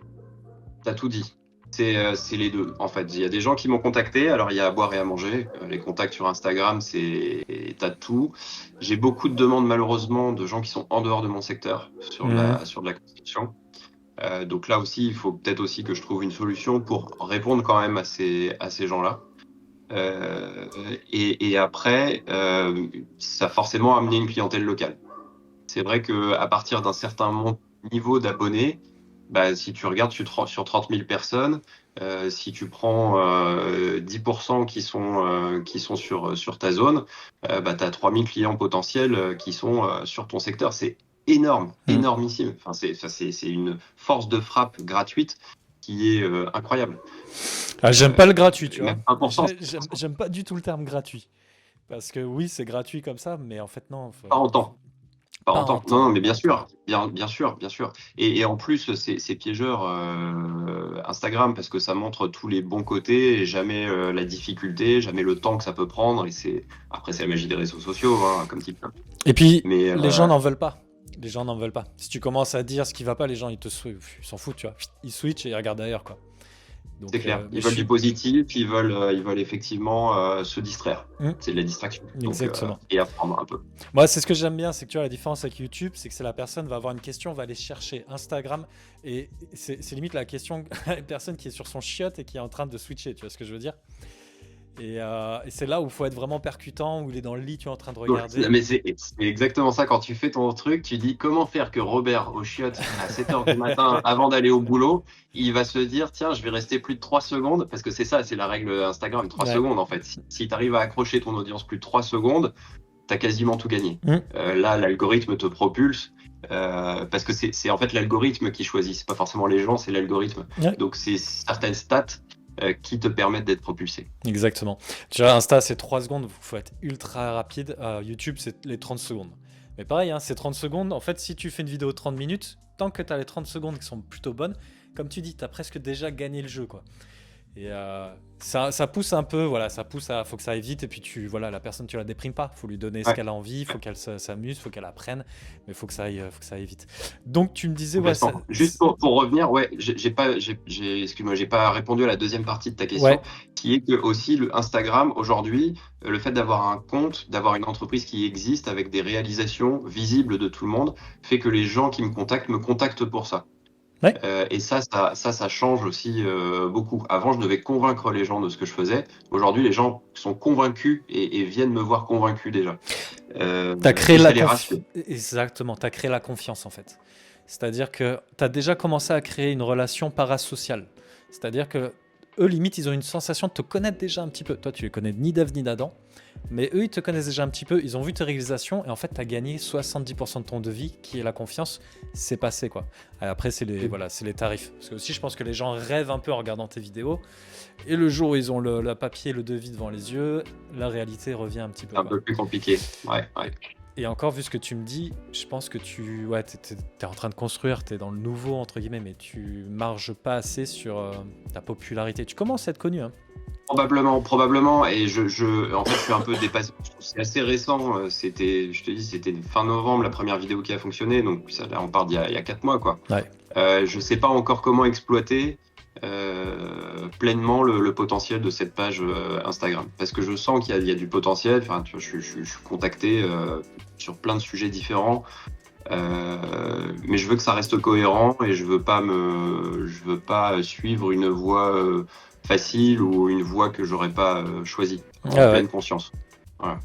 T'as tout dit. C'est les deux, en fait. Il y a des gens qui m'ont contacté, alors il y a à boire et à manger. Les contacts sur Instagram, t'as de tout. J'ai beaucoup de demandes, malheureusement, de gens qui sont en dehors de mon secteur, Mhm. sur de la construction. Donc là aussi, il faut peut-être aussi que je trouve une solution pour répondre quand même à ces gens-là. Euh, et après, ça a forcément amené une clientèle locale. C'est vrai que à partir d'un certain niveau d'abonnés, bah, si tu regardes sur 30 000 personnes, si tu prends 10% qui sont sur ta zone, bah, tu as 3 000 clients potentiels qui sont sur ton secteur. C'est énorme, Mhm. énormissime. Enfin, c'est une force de frappe gratuite qui est incroyable. Ah, j'aime pas le gratuit, tu vois. Même 1%, J'aime pas du tout le terme gratuit. Parce que oui, c'est gratuit comme ça, mais en fait, non. pas en temps. Pas Pas en en temps. Non, non, temps. mais Pas bien en temps. sûr, bien sûr, bien sûr. Et en plus, c'est piégeur Instagram parce que ça montre tous les bons côtés et jamais la difficulté, jamais le temps que ça peut prendre. Et après, c'est la magie des réseaux sociaux, hein, comme type. Et puis, Mais les gens n'en veulent pas. Les gens n'en veulent pas. Si tu commences à dire ce qui va pas, les gens, ils s'en foutent, tu vois. Ils switchent et ils regardent ailleurs, quoi. c'est Donc, clair. mais Ils je veulent du suis. positif, ils veulent effectivement se distraire. Hmm, C'est de la distraction. Donc, exactement. et apprendre un peu. Moi, c'est ce que j'aime bien, c'est que tu vois, la différence avec YouTube, c'est que c'est la personne va avoir une question, va aller chercher Instagram, et c'est limite la question, la personne qui est sur son chiotte et qui est en train de switcher, tu vois ce que je veux dire? Et c'est là où il faut être vraiment percutant, où il est dans le lit, tu es en train de Donc, regarder. mais c'est exactement ça. Quand tu fais ton truc, tu dis comment faire que Robert au chiottes à 7 heures du matin avant d'aller au boulot, il va se dire tiens, je vais rester plus de 3 secondes parce que c'est ça, c'est la règle Instagram, 3 Ouais. secondes en fait. Si tu arrives à accrocher ton audience plus de 3 secondes, tu as quasiment tout gagné. Hmm. Là, l'algorithme te propulse parce que c'est en fait l'algorithme qui choisit. C'est pas forcément les gens, c'est l'algorithme. Ouais. Donc, c'est certaines stats qui te permettent d'être propulsé. Exactement. Tu vois, Insta, c'est 3 secondes, il faut être ultra rapide. YouTube, c'est les 30 secondes. Mais pareil, hein, c'est 30 secondes. En fait, si tu fais une vidéo de 30 minutes, tant que tu as les 30 secondes qui sont plutôt bonnes, comme tu dis, tu as presque déjà gagné le jeu, quoi. Et ça pousse un peu, voilà, faut que ça aille vite. Et puis voilà, la personne, tu la déprimes pas. Faut lui donner ce Ouais. qu'elle a envie, faut qu'elle s'amuse, faut qu'elle apprenne, mais faut que ça aille vite. Donc tu me disais, ouais, Complètement. Juste pour revenir, ouais, excuse-moi, j'ai pas répondu à la deuxième partie de ta question, ouais, qui est que aussi le Instagram aujourd'hui, le fait d'avoir un compte, d'avoir une entreprise qui existe avec des réalisations visibles de tout le monde, fait que les gens qui me contactent pour ça. ouais, Et ça change aussi beaucoup. Avant, je devais convaincre les gens de ce que je faisais. Aujourd'hui, les gens sont convaincus et viennent me voir convaincus déjà. t'as créé Et la ça les confiance. rassure. Exactement, t'as créé la confiance en fait. C'est-à-dire que t'as déjà commencé à créer une relation parasociale. C'est-à-dire que eux, limite, ils ont une sensation de te connaître déjà un petit peu. Toi, tu les connais ni d'Ève ni d'Adam, mais eux, ils te connaissent déjà un petit peu. Ils ont vu tes réalisations et en fait, tu as gagné 70% de ton devis, qui est la confiance. C'est passé, quoi. Et après, c'est les tarifs. Parce que aussi, je pense que les gens rêvent un peu en regardant tes vidéos. Et le jour où ils ont le papier, le devis devant les yeux, la réalité revient un petit peu, C'est un quoi. peu plus compliqué. Ouais, ouais. Et encore, vu ce que tu me dis, je pense que t'es en train de construire, t'es dans le nouveau, entre guillemets, mais tu marges pas assez sur ta popularité. Tu commences à être connu, hein. Probablement, probablement. Et en fait, je suis un peu dépassé. C'est assez récent. Je te dis, c'était fin novembre la première vidéo qui a fonctionné. Donc ça, là, on parle il y a 4 mois, quoi. Ouais. Je sais pas encore comment exploiter pleinement le potentiel de cette page Instagram, parce que je sens qu'il y a du potentiel. Enfin, tu vois, je suis contacté sur plein de sujets différents. Mais je veux que ça reste cohérent et je veux pas suivre une voie facile ou une voie que j'aurais pas choisie en Ah ouais. pleine conscience. Voilà.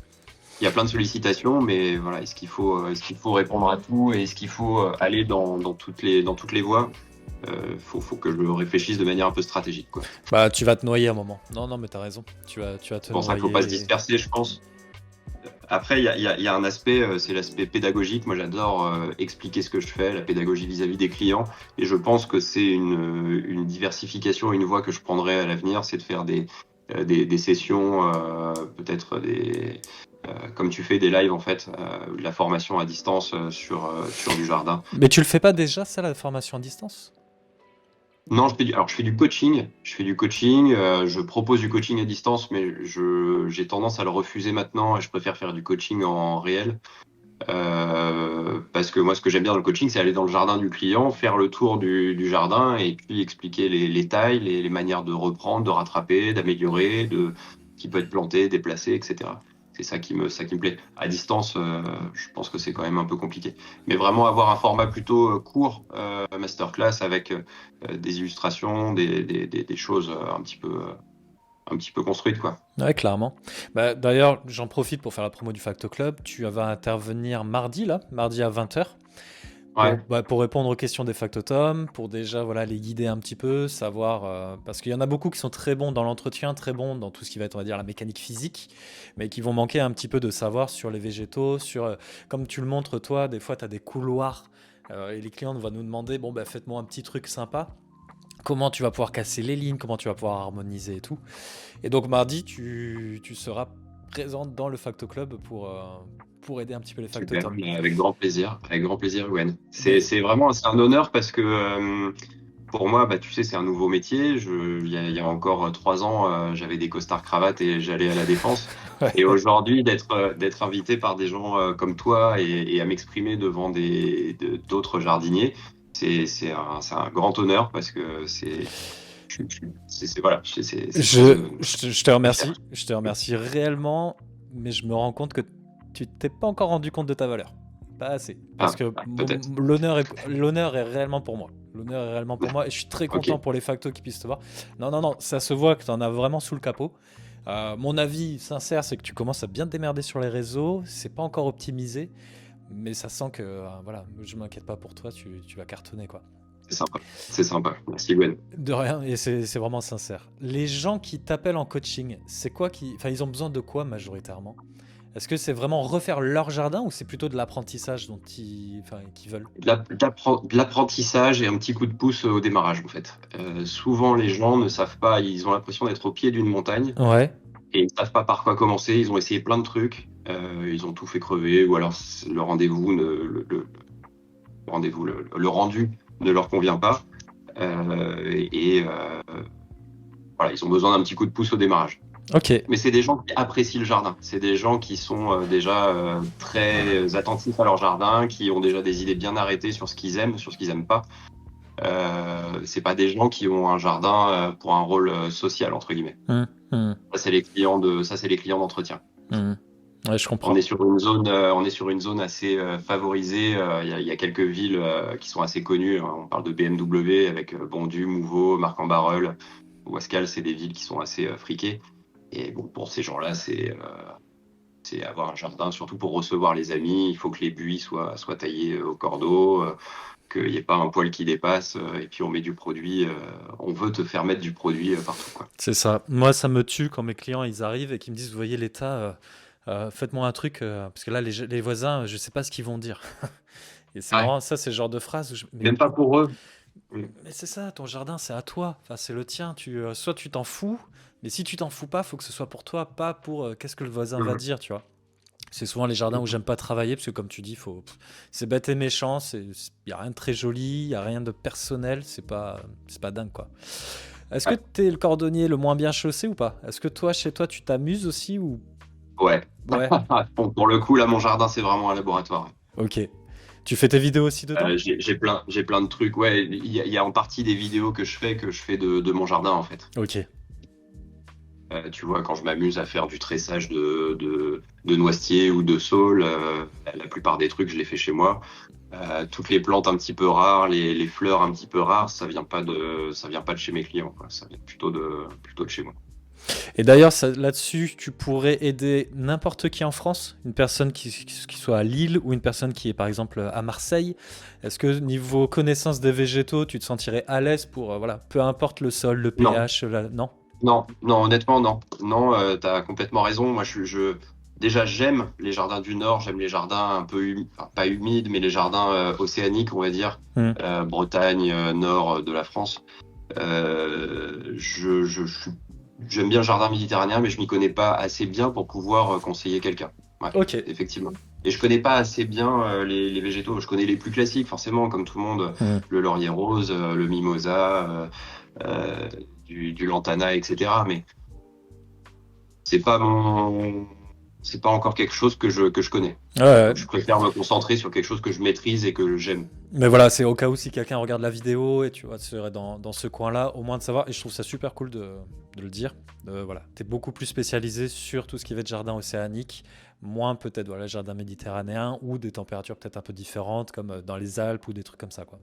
Il y a plein de sollicitations, mais voilà, est-ce qu'il faut répondre à tout et est-ce qu'il faut aller dans toutes les voies? Faut que je réfléchisse de manière un peu stratégique, quoi. Bah, tu vas te noyer à un moment. Non, non, mais t'as raison. Tu vas te C'est pour ça qu'il faut pas se noyer. disperser, je pense. Après, il y a un aspect, c'est l'aspect pédagogique. Moi, j'adore expliquer ce que je fais, la pédagogie vis-à-vis des clients. Et je pense que c'est une diversification, une voie que je prendrai à l'avenir, c'est de faire des sessions, peut-être comme tu fais des lives en fait, de la formation à distance sur du jardin. Mais tu le fais pas déjà, ça, la formation à distance? Non, alors je fais du coaching. Je propose du coaching à distance, mais j'ai tendance à le refuser maintenant et je préfère faire du coaching en réel. Parce que moi, ce que j'aime bien dans le coaching, c'est aller dans le jardin du client, faire le tour du jardin et puis expliquer les tailles, les manières de reprendre, de rattraper, d'améliorer, de qui peut être planté, déplacé, etc. C'est ça qui me plaît. À distance, je pense que c'est quand même un peu compliqué. Mais vraiment avoir un format plutôt court, masterclass avec des illustrations, des choses un petit peu construites, quoi. Ouais, clairement. Bah, d'ailleurs, j'en profite pour faire la promo du Facto Club. Tu vas intervenir mardi, là, mardi à 20h, Ouais, pour répondre aux questions des factotums, pour déjà voilà, les guider un petit peu, savoir. Parce qu'il y en a beaucoup qui sont très bons dans l'entretien, très bons dans tout ce qui va être, on va dire, la mécanique physique, mais qui vont manquer un petit peu de savoir sur les végétaux, sur. Comme tu le montres, toi, des fois, tu as des couloirs et les clients vont nous demander bon, bah, faites-moi un petit truc sympa. Comment tu vas pouvoir casser les lignes, comment tu vas pouvoir harmoniser et tout. Et donc mardi, tu seras présente dans le Facto Club pour aider un petit peu les super, factotums. avec grand plaisir, Gwen. Mais C'est un honneur parce que pour moi, bah, tu sais, c'est un nouveau métier. Il y a encore 3 ans, j'avais des costards cravates et j'allais à la défense. ouais, Et aujourd'hui, d'être invité par des gens comme toi et à m'exprimer devant d'autres jardiniers, c'est un grand honneur parce que voilà, je te très fier. remercie. Je te remercie réellement, mais je me rends compte que tu t'es pas encore rendu compte de ta valeur. Pas assez. Parce Ah, que peut-être. l'honneur est réellement pour moi. L'honneur est réellement pour moi et je suis très Ok. content pour les factos qui puissent te voir. Non, non, non, ça se voit que tu en as vraiment sous le capot. Mon avis sincère, c'est que tu commences à bien te démerder sur les réseaux. C'est pas encore optimisé, mais ça sent que, voilà, je m'inquiète pas pour toi, tu vas cartonner, quoi. C'est sympa. C'est sympa. Merci, Gwen. De rien, et c'est vraiment sincère. Les gens qui t'appellent en coaching, c'est quoi qui. Enfin, ils ont besoin de quoi majoritairement? Est-ce que c'est vraiment refaire leur jardin ou c'est plutôt de l'apprentissage dont qu'ils veulent? De l'apprentissage et un petit coup de pouce au démarrage, en fait. Souvent, les gens ne savent pas, ils ont l'impression d'être au pied d'une montagne Ouais. et ils ne savent pas par quoi commencer. Ils ont essayé plein de trucs, ils ont tout fait crever, ou alors le rendez-vous, le rendu ne leur convient pas. Voilà, ils ont besoin d'un petit coup de pouce au démarrage. Ok. Mais c'est des gens qui apprécient le jardin. C'est des gens qui sont déjà très attentifs à leur jardin, qui ont déjà des idées bien arrêtées sur ce qu'ils aiment, sur ce qu'ils aiment pas. C'est pas des gens qui ont un jardin pour un rôle social entre guillemets. Ça c'est les clients d'entretien. Ouais, je comprends. On est sur une zone assez favorisée. Il y a quelques villes qui sont assez connues. On parle de BMW avec Bondu, Mouveau, Marc-en-Barœul, Ouascal. C'est des villes qui sont assez friquées. Et bon, pour ces gens-là, c'est avoir un jardin, surtout pour recevoir les amis. Il faut que les buis soient taillés au cordeau, qu'il n'y ait pas un poil qui dépasse. Et puis on met du produit. On veut te faire mettre du produit partout, quoi. C'est ça. Moi, ça me tue quand mes clients ils arrivent et qu'ils me disent, vous voyez l'état, faites-moi un truc, parce que là, les voisins, je sais pas ce qu'ils vont dire. Et c'est Ouais. marrant, ça, c'est le genre de phrase où Même pas pour eux. mais c'est ça, ton jardin, c'est à toi. Enfin, c'est le tien. Soit tu t'en fous, mais si tu t'en fous pas, faut que ce soit pour toi, pas pour qu'est-ce que le voisin va Mhm. dire, tu vois. C'est souvent les jardins où j'aime pas travailler, parce que comme tu dis, c'est bête et méchant, il y a rien de très joli, il y a rien de personnel, c'est pas dingue, quoi. Est-ce que Ouais. t'es le cordonnier le moins bien chaussé ou pas? Est-ce que toi, chez toi, tu t'amuses aussi ou... Ouais. Ouais, Bon, pour le coup, là, mon jardin, c'est vraiment un laboratoire. ok. Tu fais tes vidéos aussi dedans? J'ai plein de trucs. Ouais, il y a en partie des vidéos que je fais de mon jardin, en fait. Ok. Tu vois, quand je m'amuse à faire du tressage de noisetiers ou de saules, la plupart des trucs, je les fais chez moi. Toutes les plantes un petit peu rares, les fleurs un petit peu rares, ça vient pas de chez mes clients, quoi. Ça vient plutôt de chez moi. Et d'ailleurs, là-dessus, tu pourrais aider n'importe qui en France, une personne qui soit à Lille ou une personne qui est par exemple à Marseille. Est-ce que niveau connaissance des végétaux, tu te sentirais à l'aise pour, voilà, peu importe le sol, le Non, pH, non? non, honnêtement, non. Non, t'as complètement raison. Moi, déjà, j'aime les jardins du Nord, j'aime les jardins un peu enfin, pas humides, mais les jardins océaniques, on va dire, Hmm. Bretagne, nord de la France. Je suis j'aime bien le jardin méditerranéen, mais je m'y connais pas assez bien pour pouvoir conseiller quelqu'un. Ouais, Ok. effectivement. Et je connais pas assez bien les végétaux. Je connais les plus classiques, forcément, comme tout le monde, Hmm. le laurier rose, le mimosa, du lantana, etc. Mais c'est pas mon, c'est pas encore quelque chose que je connais. Ouais, ouais. Donc je préfère me concentrer sur quelque chose que je maîtrise et que j'aime. Mais voilà, c'est au cas où si quelqu'un regarde la vidéo et tu vois, tu serais dans ce coin-là, au moins de savoir. Et je trouve ça super cool de le dire. Voilà, t'es beaucoup plus spécialisé sur tout ce qui va être jardin océanique, moins peut-être voilà, jardin méditerranéen ou des températures peut-être un peu différentes comme dans les Alpes ou des trucs comme ça, quoi.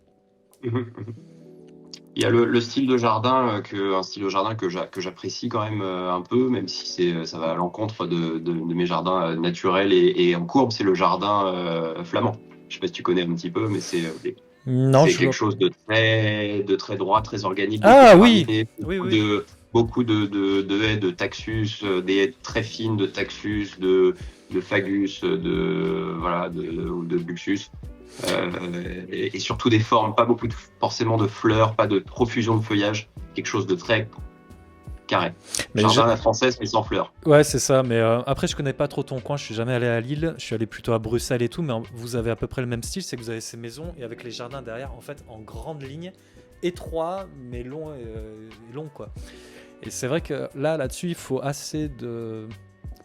Il y a le style de jardin un style de jardin que j'apprécie quand même un peu, même si ça va à l'encontre de mes jardins naturels et en courbe, c'est le jardin flamand. Je sais pas si tu connais un petit peu, mais Non, c'est je quelque vois. chose de très droit, très organique, beaucoup de Ah oui, graminées, oui, oui. beaucoup de haies de taxus, des haies très fines de taxus, de fagus, ou de buxus. Et surtout des formes, pas beaucoup forcément de fleurs, pas de profusion de feuillage, quelque chose de très carré. Mais je- Jardin à la française, mais sans fleurs. Ouais, c'est ça. Mais après, je connais pas trop ton coin. Je suis jamais allé à Lille. Je suis allé plutôt à Bruxelles et tout. Mais vous avez à peu près le même style. C'est que vous avez ces maisons et avec les jardins derrière, en fait, en grande ligne, étroit mais long, long quoi. Et c'est vrai que là-dessus, il faut assez de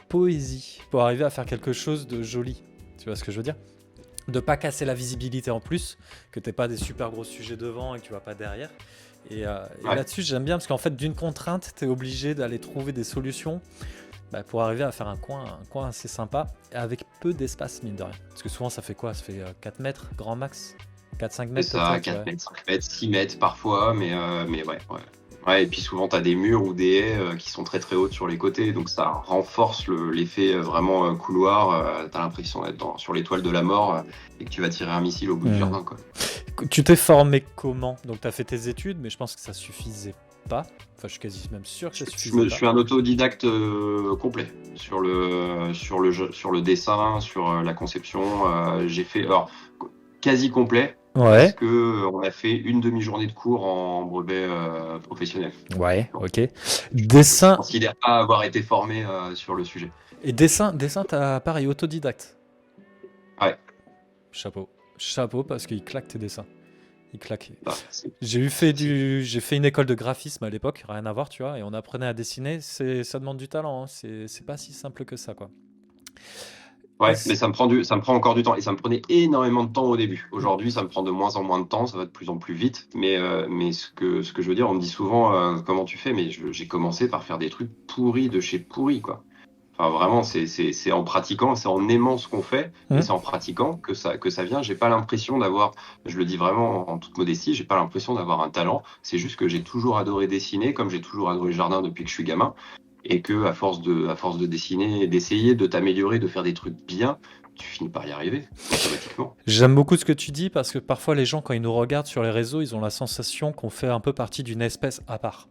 poésie pour arriver à faire quelque chose de joli. Tu vois ce que je veux dire? De pas casser la visibilité en plus, que t'aies pas des super gros sujets devant et que tu vas pas derrière. Et Ouais, là-dessus, j'aime bien parce qu'en fait, d'une contrainte, tu es obligé d'aller trouver des solutions pour arriver à faire un coin assez sympa avec peu d'espace, mine de rien. Parce que souvent, ça fait quoi? Ça fait 4 mètres, grand max? 4-5 c'est mètres ça, peut-être, 4 ouais. mètres, 5 mètres, 6 mètres parfois, mais ouais, ouais. Ouais, et puis souvent, tu as des murs ou des haies qui sont très très hautes sur les côtés, donc ça renforce l'effet vraiment couloir. Tu as l'impression d'être sur l'étoile de la mort et que tu vas tirer un missile au bout du Hmm. jardin, quoi. Tu t'es formé comment? Donc, tu as fait tes études, mais je pense que ça suffisait pas. Enfin, je suis quasi même sûr que ça suffisait Je pas. suis un autodidacte complet sur le dessin, sur la conception. J'ai fait alors quasi complet parce Ouais, que on a fait une demi-journée de cours en brevet professionnel. ouais, Bon, ok. je Dessin, considère pas avoir été formé sur le sujet. et dessin, t'as pareil, autodidacte. Ouais, Chapeau. Chapeau parce qu'il claque tes dessins. Il claque. bah, c'est- J'ai fait une école de graphisme à l'époque, rien à voir, tu vois, et on apprenait à dessiner. Ça demande du talent, hein. C'est pas si simple que ça, quoi. ouais, mais Est-ce- ça me prend encore du temps et ça me prenait énormément de temps au début. Aujourd'hui, ça me prend de moins en moins de temps, ça va de plus en plus vite. Mais ce que je veux dire, on me dit souvent comment tu fais, mais j'ai commencé par faire des trucs pourris de chez pourris, quoi. Enfin, vraiment, c'est en pratiquant, c'est en aimant ce qu'on fait, et Hmm. c'est en pratiquant que ça vient. J'ai pas l'impression d'avoir, je le dis vraiment en toute modestie, j'ai pas l'impression d'avoir un talent. C'est juste que j'ai toujours adoré dessiner, comme j'ai toujours adoré le jardin depuis que je suis gamin, et que à force de dessiner, d'essayer de t'améliorer, de faire des trucs bien, tu finis par y arriver automatiquement. J'aime beaucoup ce que tu dis parce que parfois les gens, quand ils nous regardent sur les réseaux, ils ont la sensation qu'on fait un peu partie d'une espèce à part.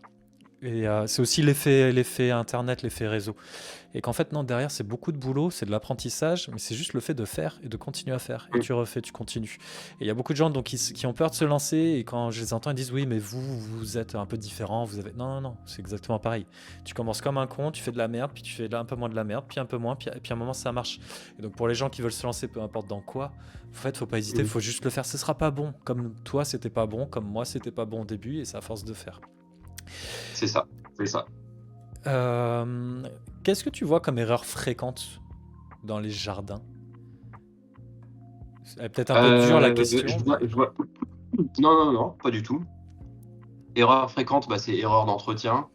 Et c'est aussi l'effet internet, l'effet réseau. Et qu'en fait, non, derrière, c'est beaucoup de boulot, c'est de l'apprentissage, mais c'est juste le fait de faire et de continuer à faire. Et Mm. tu refais, tu continues. Et il y a beaucoup de gens donc, qui ont peur de se lancer, et quand je les entends, ils disent oui, mais vous êtes un peu différent, vous avez. Non, non, non, c'est exactement pareil. Tu commences comme un con, tu fais de la merde, puis tu fais un peu moins de la merde, puis un peu moins, et puis à un moment, ça marche. Et donc, pour les gens qui veulent se lancer, peu importe dans quoi, en fait, faut pas hésiter, Mm. faut juste le faire. Ce sera pas bon. Comme toi, c'était pas bon, comme moi, c'était pas bon au début, et c'est à force de faire. C'est ça, c'est ça. Euh, Qu'est-ce que tu vois comme erreur fréquente dans les jardins? Elle est peut-être un peu dure la question, mais Je vois. Non, non, non, pas du tout. Erreur fréquente, bah, c'est erreur d'entretien.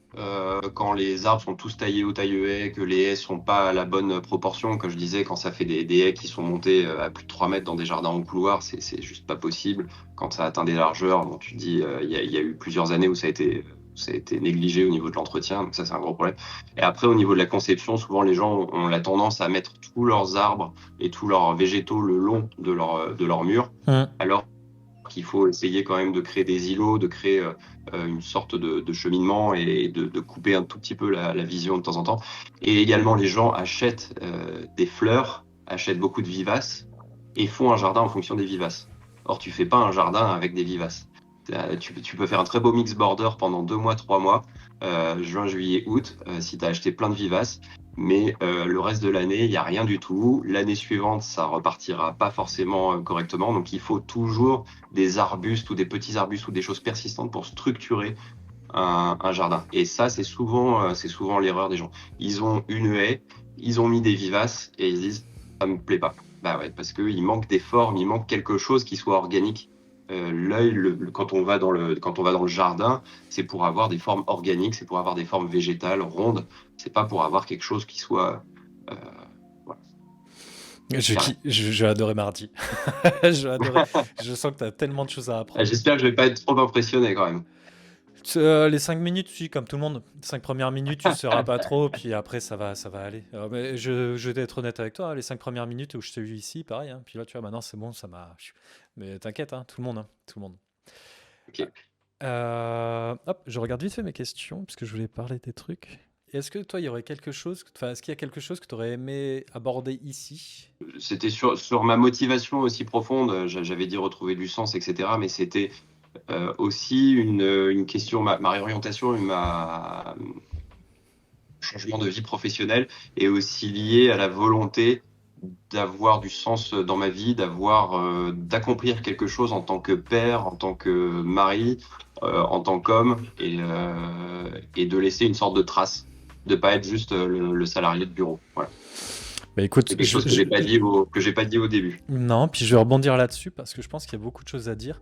Quand les arbres sont tous taillés au taille-haie, que les haies sont pas à la bonne proportion, comme je disais, quand ça fait des haies qui sont montées à plus de 3 mètres dans des jardins en couloir, c'est juste pas possible. Quand ça atteint des largeurs, bon, tu te dis, il y a eu plusieurs années où ça a été négligé au niveau de l'entretien, donc ça c'est un gros problème. Et après, au niveau de la conception, souvent les gens ont la tendance à mettre tous leurs arbres et tous leurs végétaux le long de leur mur, hum, alors qu'il faut essayer quand même de créer des îlots, de créer une sorte de cheminement et de couper un tout petit peu la vision de temps en temps. Et également, les gens achètent des fleurs, achètent beaucoup de vivaces et font un jardin en fonction des vivaces. Or, tu fais pas un jardin avec des vivaces. Tu peux faire un très beau mix border pendant 2 mois, 3 mois. juin, juillet, août, si tu as acheté plein de vivaces. Mais le reste de l'année, il n'y a rien du tout. L'année suivante, ça repartira pas forcément correctement. Donc, il faut toujours des arbustes ou des petits arbustes ou des choses persistantes pour structurer un jardin. Et ça, c'est souvent l'erreur des gens. Ils ont une haie, ils ont mis des vivaces et ils se disent, ça me plaît pas. Bah ouais, parce qu'il manque des formes, il manque quelque chose qui soit organique. L'œil, quand on va dans le jardin, c'est pour avoir des formes organiques, c'est pour avoir des formes végétales, rondes. C'est pas pour avoir quelque chose qui soit euh, voilà, carré. Je vais adorer mardi. Je vais adorer. Je sens que tu as tellement de choses à apprendre. J'espère que je vais pas être trop impressionné quand même. Les 5 minutes, si, comme tout le monde. 5 premières minutes, tu ne seras pas trop, puis après, ça va aller. Mais je vais être honnête avec toi, hein, les 5 premières minutes où je t'ai vu ici, pareil. Hein, puis là, tu vois, maintenant, c'est bon, ça m'a. Mais t'inquiète, hein, tout le monde. Hein, tout le monde. Ok. Hop, je regarde vite fait mes questions, puisque je voulais parler des trucs. Est-ce que toi, il y aurait quelque chose, enfin, est-ce qu'il y a quelque chose que tu aurais aimé aborder ici? C'était sur ma motivation aussi profonde. J'avais dit retrouver du sens, etc. Mais c'était aussi une question, ma réorientation, ma changement de vie professionnelle est aussi lié à la volonté d'avoir du sens dans ma vie, d'accomplir quelque chose en tant que père, en tant que mari, en tant qu'homme, et de laisser une sorte de trace, de pas être juste le salarié de bureau. Voilà. Bah écoute, C'est quelque chose que j'ai pas dit au début. non, puis je vais rebondir là-dessus parce que je pense qu'il y a beaucoup de choses à dire.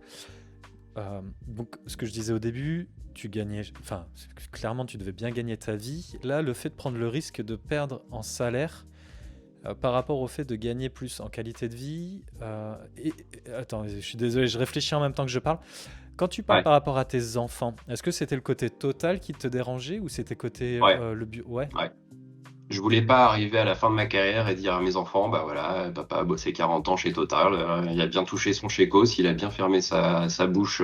Donc, ce que je disais au début, tu gagnais, enfin, clairement, tu devais bien gagner ta vie. Là, le fait de prendre le risque de perdre en salaire par rapport au fait de gagner plus en qualité de vie. Attends, je suis désolé, je réfléchis en même temps que je parle. Quand tu parles Ouais, par rapport à tes enfants, est-ce que c'était le côté total qui te dérangeait ou c'était côté ouais, le but? Ouais. ouais. Je voulais pas arriver à la fin de ma carrière et dire à mes enfants, bah voilà, papa a bossé 40 ans chez Total, il a bien touché son chécos, il a bien fermé sa bouche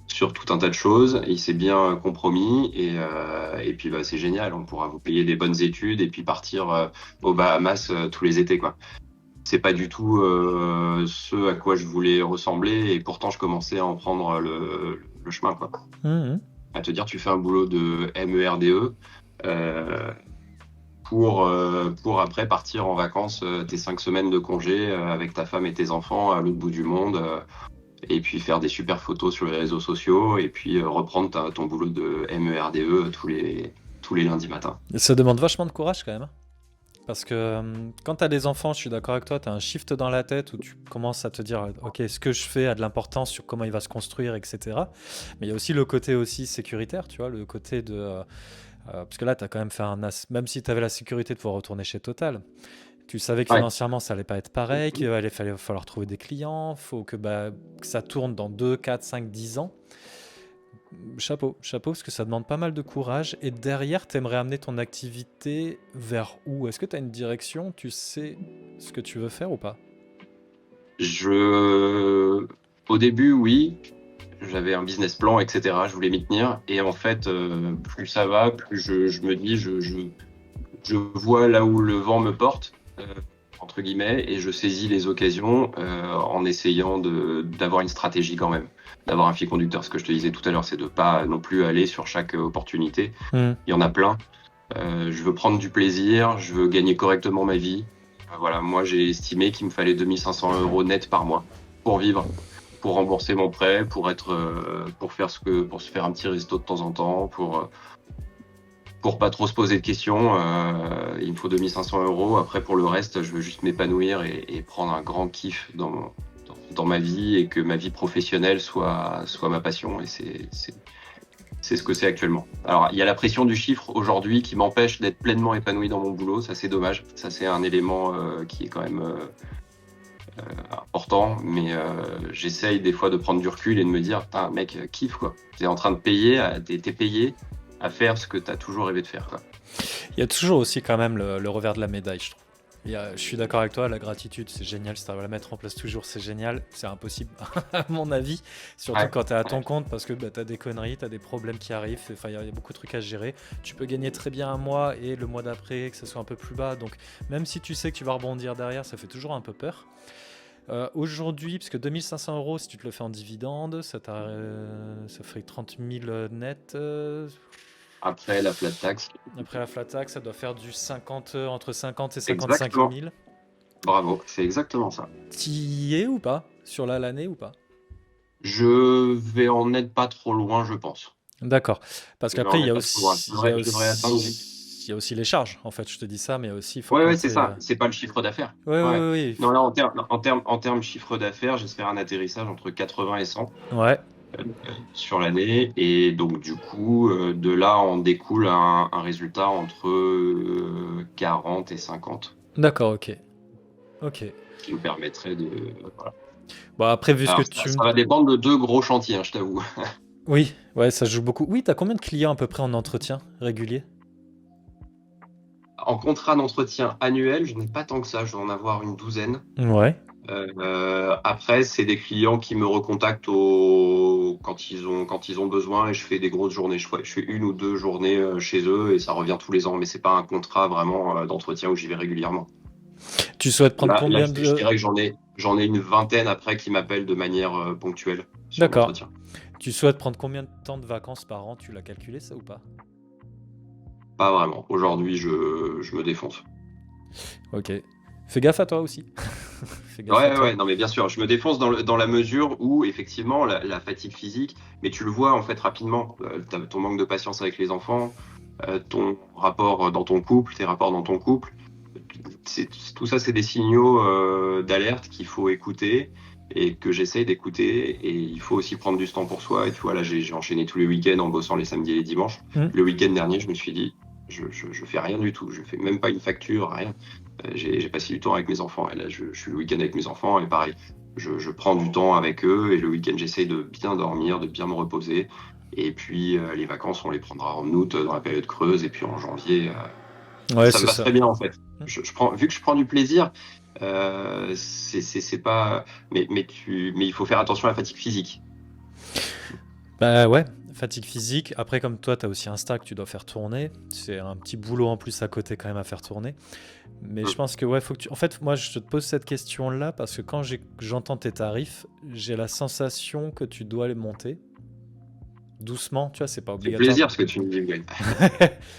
sur tout un tas de choses, il s'est bien compromis et puis bah c'est génial, on pourra vous payer des bonnes études et puis partir aux Bahamas tous les étés quoi. C'est pas du tout ce à quoi je voulais ressembler et pourtant je commençais à en prendre le chemin quoi. Mhm. À te dire, tu fais un boulot de MERDE. Pour après partir en vacances tes 5 semaines de congé avec ta femme et tes enfants à l'autre bout du monde et puis faire des super photos sur les réseaux sociaux et puis reprendre ton boulot de MERDE tous les lundis matins. Et ça demande vachement de courage quand même, hein. Parce que quand tu as des enfants, je suis d'accord avec toi, tu as un shift dans la tête où tu commences à te dire, ok, ce que je fais a de l'importance sur comment il va se construire, etc. Mais il y a aussi le côté aussi sécuritaire, tu vois, le côté de... parce que là, tu as quand même fait même si tu avais la sécurité de pouvoir retourner chez Total, tu savais que Ouais. financièrement, ça allait pas être pareil, qu'il allait falloir trouver des clients, faut que ça tourne dans 2, 4, 5, 10 ans. Chapeau, chapeau, parce que ça demande pas mal de courage. Et derrière, t'aimerais amener ton activité vers où? Est-ce que tu as une direction? Tu sais ce que tu veux faire ou pas? Je... Au début, oui, j'avais un business plan, etc. Je voulais m'y tenir. Et en fait, plus ça va, plus je me dis, je vois là où le vent me porte, entre guillemets, et je saisis les occasions en essayant d'avoir une stratégie quand même, d'avoir un fil conducteur. Ce que je te disais tout à l'heure, c'est de pas non plus aller sur chaque opportunité. Hmm. Il y en a plein. Je veux prendre du plaisir, je veux gagner correctement ma vie. Voilà, moi j'ai estimé qu'il me fallait 2 500 € net par mois pour vivre, pour rembourser mon prêt, pour se faire un petit resto de temps en temps, pour pas trop se poser de questions. Il me faut 2 500 €. Après, pour le reste, je veux juste m'épanouir et prendre un grand kiff dans ma vie et que ma vie professionnelle soit ma passion. Et c'est ce que c'est actuellement. Alors, il y a la pression du chiffre aujourd'hui qui m'empêche d'être pleinement épanoui dans mon boulot. Ça, c'est dommage. Ça, c'est un élément qui est quand même important. Mais j'essaye des fois de prendre du recul et de me dire, putain, mec, kiffe quoi. T'es en train de payer, t'es payé à faire ce que t'as toujours rêvé de faire, quoi. Il y a toujours aussi quand même le revers de la médaille, je trouve. Je suis d'accord avec toi, la gratitude, c'est génial. Si tu arrives à la mettre en place toujours, c'est génial. C'est impossible, à mon avis. Surtout Ouais, quand tu es à ton ouais, compte, parce que bah, tu as des conneries, tu as des problèmes qui arrivent. Enfin, il y a beaucoup de trucs à gérer. Tu peux gagner très bien un mois et le mois d'après, que ce soit un peu plus bas. Donc, même si tu sais que tu vas rebondir derrière, ça fait toujours un peu peur. Aujourd'hui, parce que 2 500 €, si tu te le fais en dividende, ça fait 30 000 net. après la flat tax. Après la flat tax, ça doit faire du 50, entre 50 et 55 Exactement. 000. Bravo, c'est exactement ça. T'y es ou pas? Sur l'année ou pas? Je vais en être pas trop loin, je pense. D'accord. Parce Je vais qu'après, en il y être a pas trop loin. aussi, il y a Je devrais atteindre vite. aussi, il y a aussi les charges. En fait, je te dis ça, mais aussi, il faut Ouais, ouais, c'est compter. ça. C'est pas le chiffre d'affaires. Ouais, Ouais. ouais, ouais. Non, là, en termes chiffre d'affaires, j'espère un atterrissage entre 80 et 100 Ouais, sur l'année. Et donc, du coup, de là, en découle un résultat entre 40 et 50 d'accord, ok. Ok. qui nous permettrait de. Voilà. Bon, après, vu ce que Alors, tu ça va dépendre de deux gros chantiers, hein, je t'avoue. Oui, ouais, ça joue beaucoup. Oui, t'as combien de clients à peu près en entretien régulier? En contrat d'entretien annuel, je n'ai pas tant que ça. Je dois en avoir une douzaine. Ouais. Après, c'est des clients qui me recontactent quand ils ont besoin et je fais des grosses journées. Je fais une ou deux journées chez eux et ça revient tous les ans, mais c'est pas un contrat vraiment d'entretien où j'y vais régulièrement. Tu souhaites prendre Là, combien je de... dirais que j'en ai une vingtaine après qui m'appellent de manière ponctuelle sur D'accord. l'entretien. Tu souhaites prendre combien de temps de vacances par an? Tu l'as calculé ça ou pas? Pas vraiment. Aujourd'hui, je me défonce. Ok. Fais gaffe à toi aussi. Fais gaffe à Ouais, toi. ouais, non, mais bien sûr, je me défonce dans la mesure où, effectivement, la fatigue physique, mais tu le vois en fait rapidement, ton manque de patience avec les enfants, ton rapport dans ton couple, tes rapports dans ton couple, tout ça, c'est des signaux d'alerte qu'il faut écouter et que j'essaye d'écouter. Et il faut aussi prendre du temps pour soi. Et tu vois, là, j'ai enchaîné tous les week-ends en bossant les samedis et les dimanches. Le week-end dernier, je me suis dit, je fais rien du tout, je fais même pas une facture, rien. J'ai passé du temps avec mes enfants et là je suis le week-end avec mes enfants et pareil, je prends du temps avec eux et le week-end j'essaye de bien dormir, de bien me reposer et puis les vacances on les prendra en août dans la période creuse et puis en janvier Ouais, ça me c'est va ça. très bien en fait. Vu que je prends du plaisir, c'est pas mais il faut faire attention à la fatigue physique. Bah ouais, fatigue physique. Après, comme toi, t'as aussi Insta que tu dois faire tourner. C'est un petit boulot en plus à côté quand même à faire tourner. Mais je Mm. pense que ouais, faut que tu... En fait, moi, je te pose cette question-là parce que quand j'entends tes tarifs, j'ai la sensation que tu dois les monter doucement. Tu vois, c'est pas C'est obligatoire. plaisir ce que tu me dis, Gwen.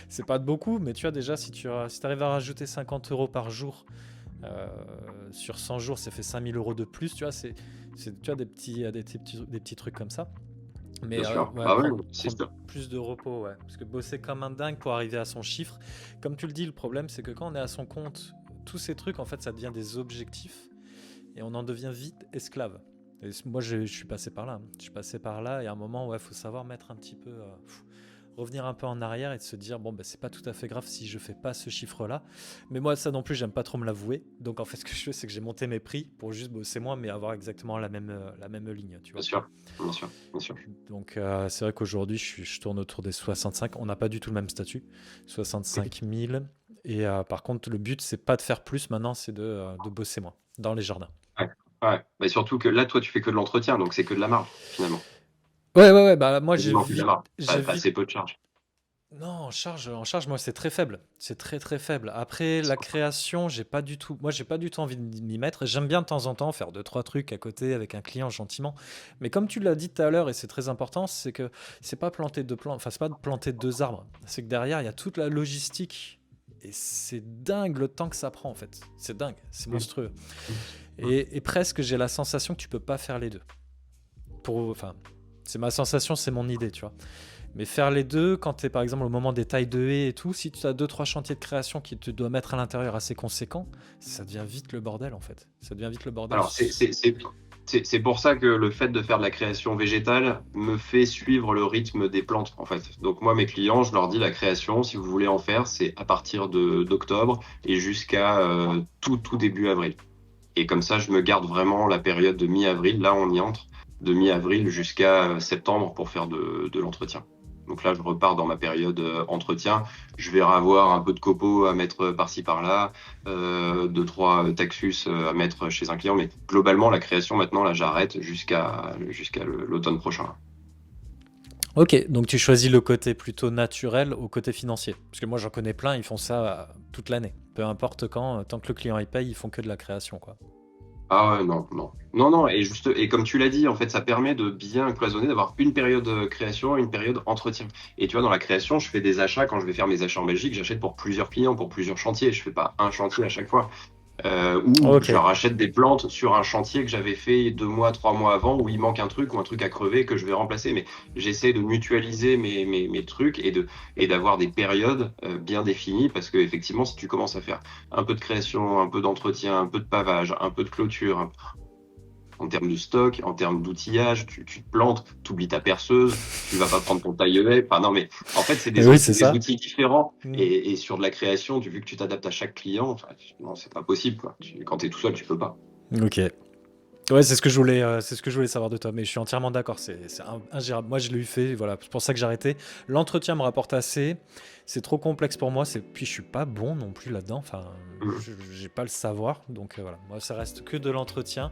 C'est pas de beaucoup, mais tu vois, déjà, si tu arrives à rajouter 50 euros par jour sur 100 jours, ça fait 5 000 euros de plus. Tu vois, tu vois, des petits trucs comme ça. Mais Bien sûr. ouais, Bah ouais, c'est prendre sûr. plus de repos, ouais. Parce que bosser comme un dingue pour arriver à son chiffre, comme tu le dis, le problème, c'est que quand on est à son compte, tous ces trucs, en fait, ça devient des objectifs et on en devient vite esclave. Et moi, je suis passé par là. Je suis passé par là et à un moment, ouais, faut savoir mettre un petit peu, revenir un peu en arrière et de se dire, bon, bah, c'est pas tout à fait grave si je fais pas ce chiffre-là. Mais moi, ça non plus, j'aime pas trop me l'avouer. Donc, en fait, ce que je fais, c'est que j'ai monté mes prix pour juste bosser moins, mais avoir exactement la même ligne, tu Bien vois. sûr. Bien sûr. Bien sûr. Donc c'est vrai qu'aujourd'hui je tourne autour des 65. On n'a pas du tout le même statut. 65 000. Et par contre le but c'est pas de faire plus maintenant, c'est de bosser moins dans les jardins. Ouais. Ouais. Mais surtout que là, toi, tu fais que de l'entretien, donc c'est que de la marge, finalement. Ouais, bah moi Quasiment que de la marge. j'ai T'as vite. assez peu de charges. Non, en charge, moi c'est très faible. C'est très très faible. Après la création, j'ai pas du tout envie de m'y mettre. J'aime bien de temps en temps faire deux trois trucs à côté avec un client gentiment. Mais comme tu l'as dit tout à l'heure et c'est très important, c'est que c'est pas planter deux plantes, enfin c'est pas de planter deux arbres. C'est que derrière il y a toute la logistique et c'est dingue le temps que ça prend en fait. C'est dingue, c'est Mm. monstrueux. Mm. Et presque j'ai la sensation que tu peux pas faire les deux. Enfin, c'est ma sensation, c'est mon idée, tu vois. Mais faire les deux, quand tu es par exemple au moment des tailles de haies et tout, si tu as 2-3 chantiers de création qui te doivent mettre à l'intérieur assez conséquents, ça devient vite le bordel en fait. Ça devient vite le bordel. Alors, c'est pour ça que le fait de faire de la création végétale me fait suivre le rythme des plantes, en fait. Donc, moi, mes clients, je leur dis la création, si vous voulez en faire, c'est à partir d'octobre et jusqu'à tout début avril. Et comme ça, je me garde vraiment la période de mi-avril. Là, on y entre de mi-avril jusqu'à septembre pour faire de l'entretien. Donc là, je repars dans ma période entretien. Je vais avoir un peu de copeaux à mettre par-ci par-là, deux, trois taxus à mettre chez un client. Mais globalement, la création, maintenant, là, j'arrête jusqu'à l'automne prochain. Ok, donc tu choisis le côté plutôt naturel au côté financier. Parce que moi j'en connais plein, ils font ça toute l'année. Peu importe quand, tant que le client y paye, ils font que de la création, quoi. Ah ouais, non, non. Non, non, et comme tu l'as dit, en fait, ça permet de bien cloisonner, d'avoir une période création, une période entretien. Et tu vois, dans la création, je fais des achats, quand je vais faire mes achats en Belgique, j'achète pour plusieurs clients, pour plusieurs chantiers. Je fais pas un chantier à chaque fois. Ou Ok. je leur achète des plantes sur un chantier que j'avais fait 2 mois, 3 mois avant, où il manque un truc ou un truc à crever que je vais remplacer. Mais j'essaie de mutualiser mes trucs et d'avoir des périodes bien définies, parce que effectivement, si tu commences à faire un peu de création, un peu d'entretien, un peu de pavage, un peu de clôture, en termes de stock, en termes d'outillage, tu te plantes, tu oublies ta perceuse, tu vas pas prendre ton taille-haie. Enfin, non, mais en fait, Et oui, c'est c'est des ça. outils différents. Mm. Et sur de la création, vu que tu t'adaptes à chaque client, enfin, non, c'est pas possible, quoi. Quand tu es tout seul, tu peux pas. Ok. Ouais, c'est ce que je voulais savoir de toi, mais je suis entièrement d'accord, c'est ingérable. Moi, je l'ai eu fait, voilà, c'est pour ça que j'ai arrêté. L'entretien me rapporte assez, c'est trop complexe pour moi, puis je suis pas bon non plus là-dedans, enfin, Mhm. j'ai pas le savoir, donc voilà, moi, ça reste que de l'entretien.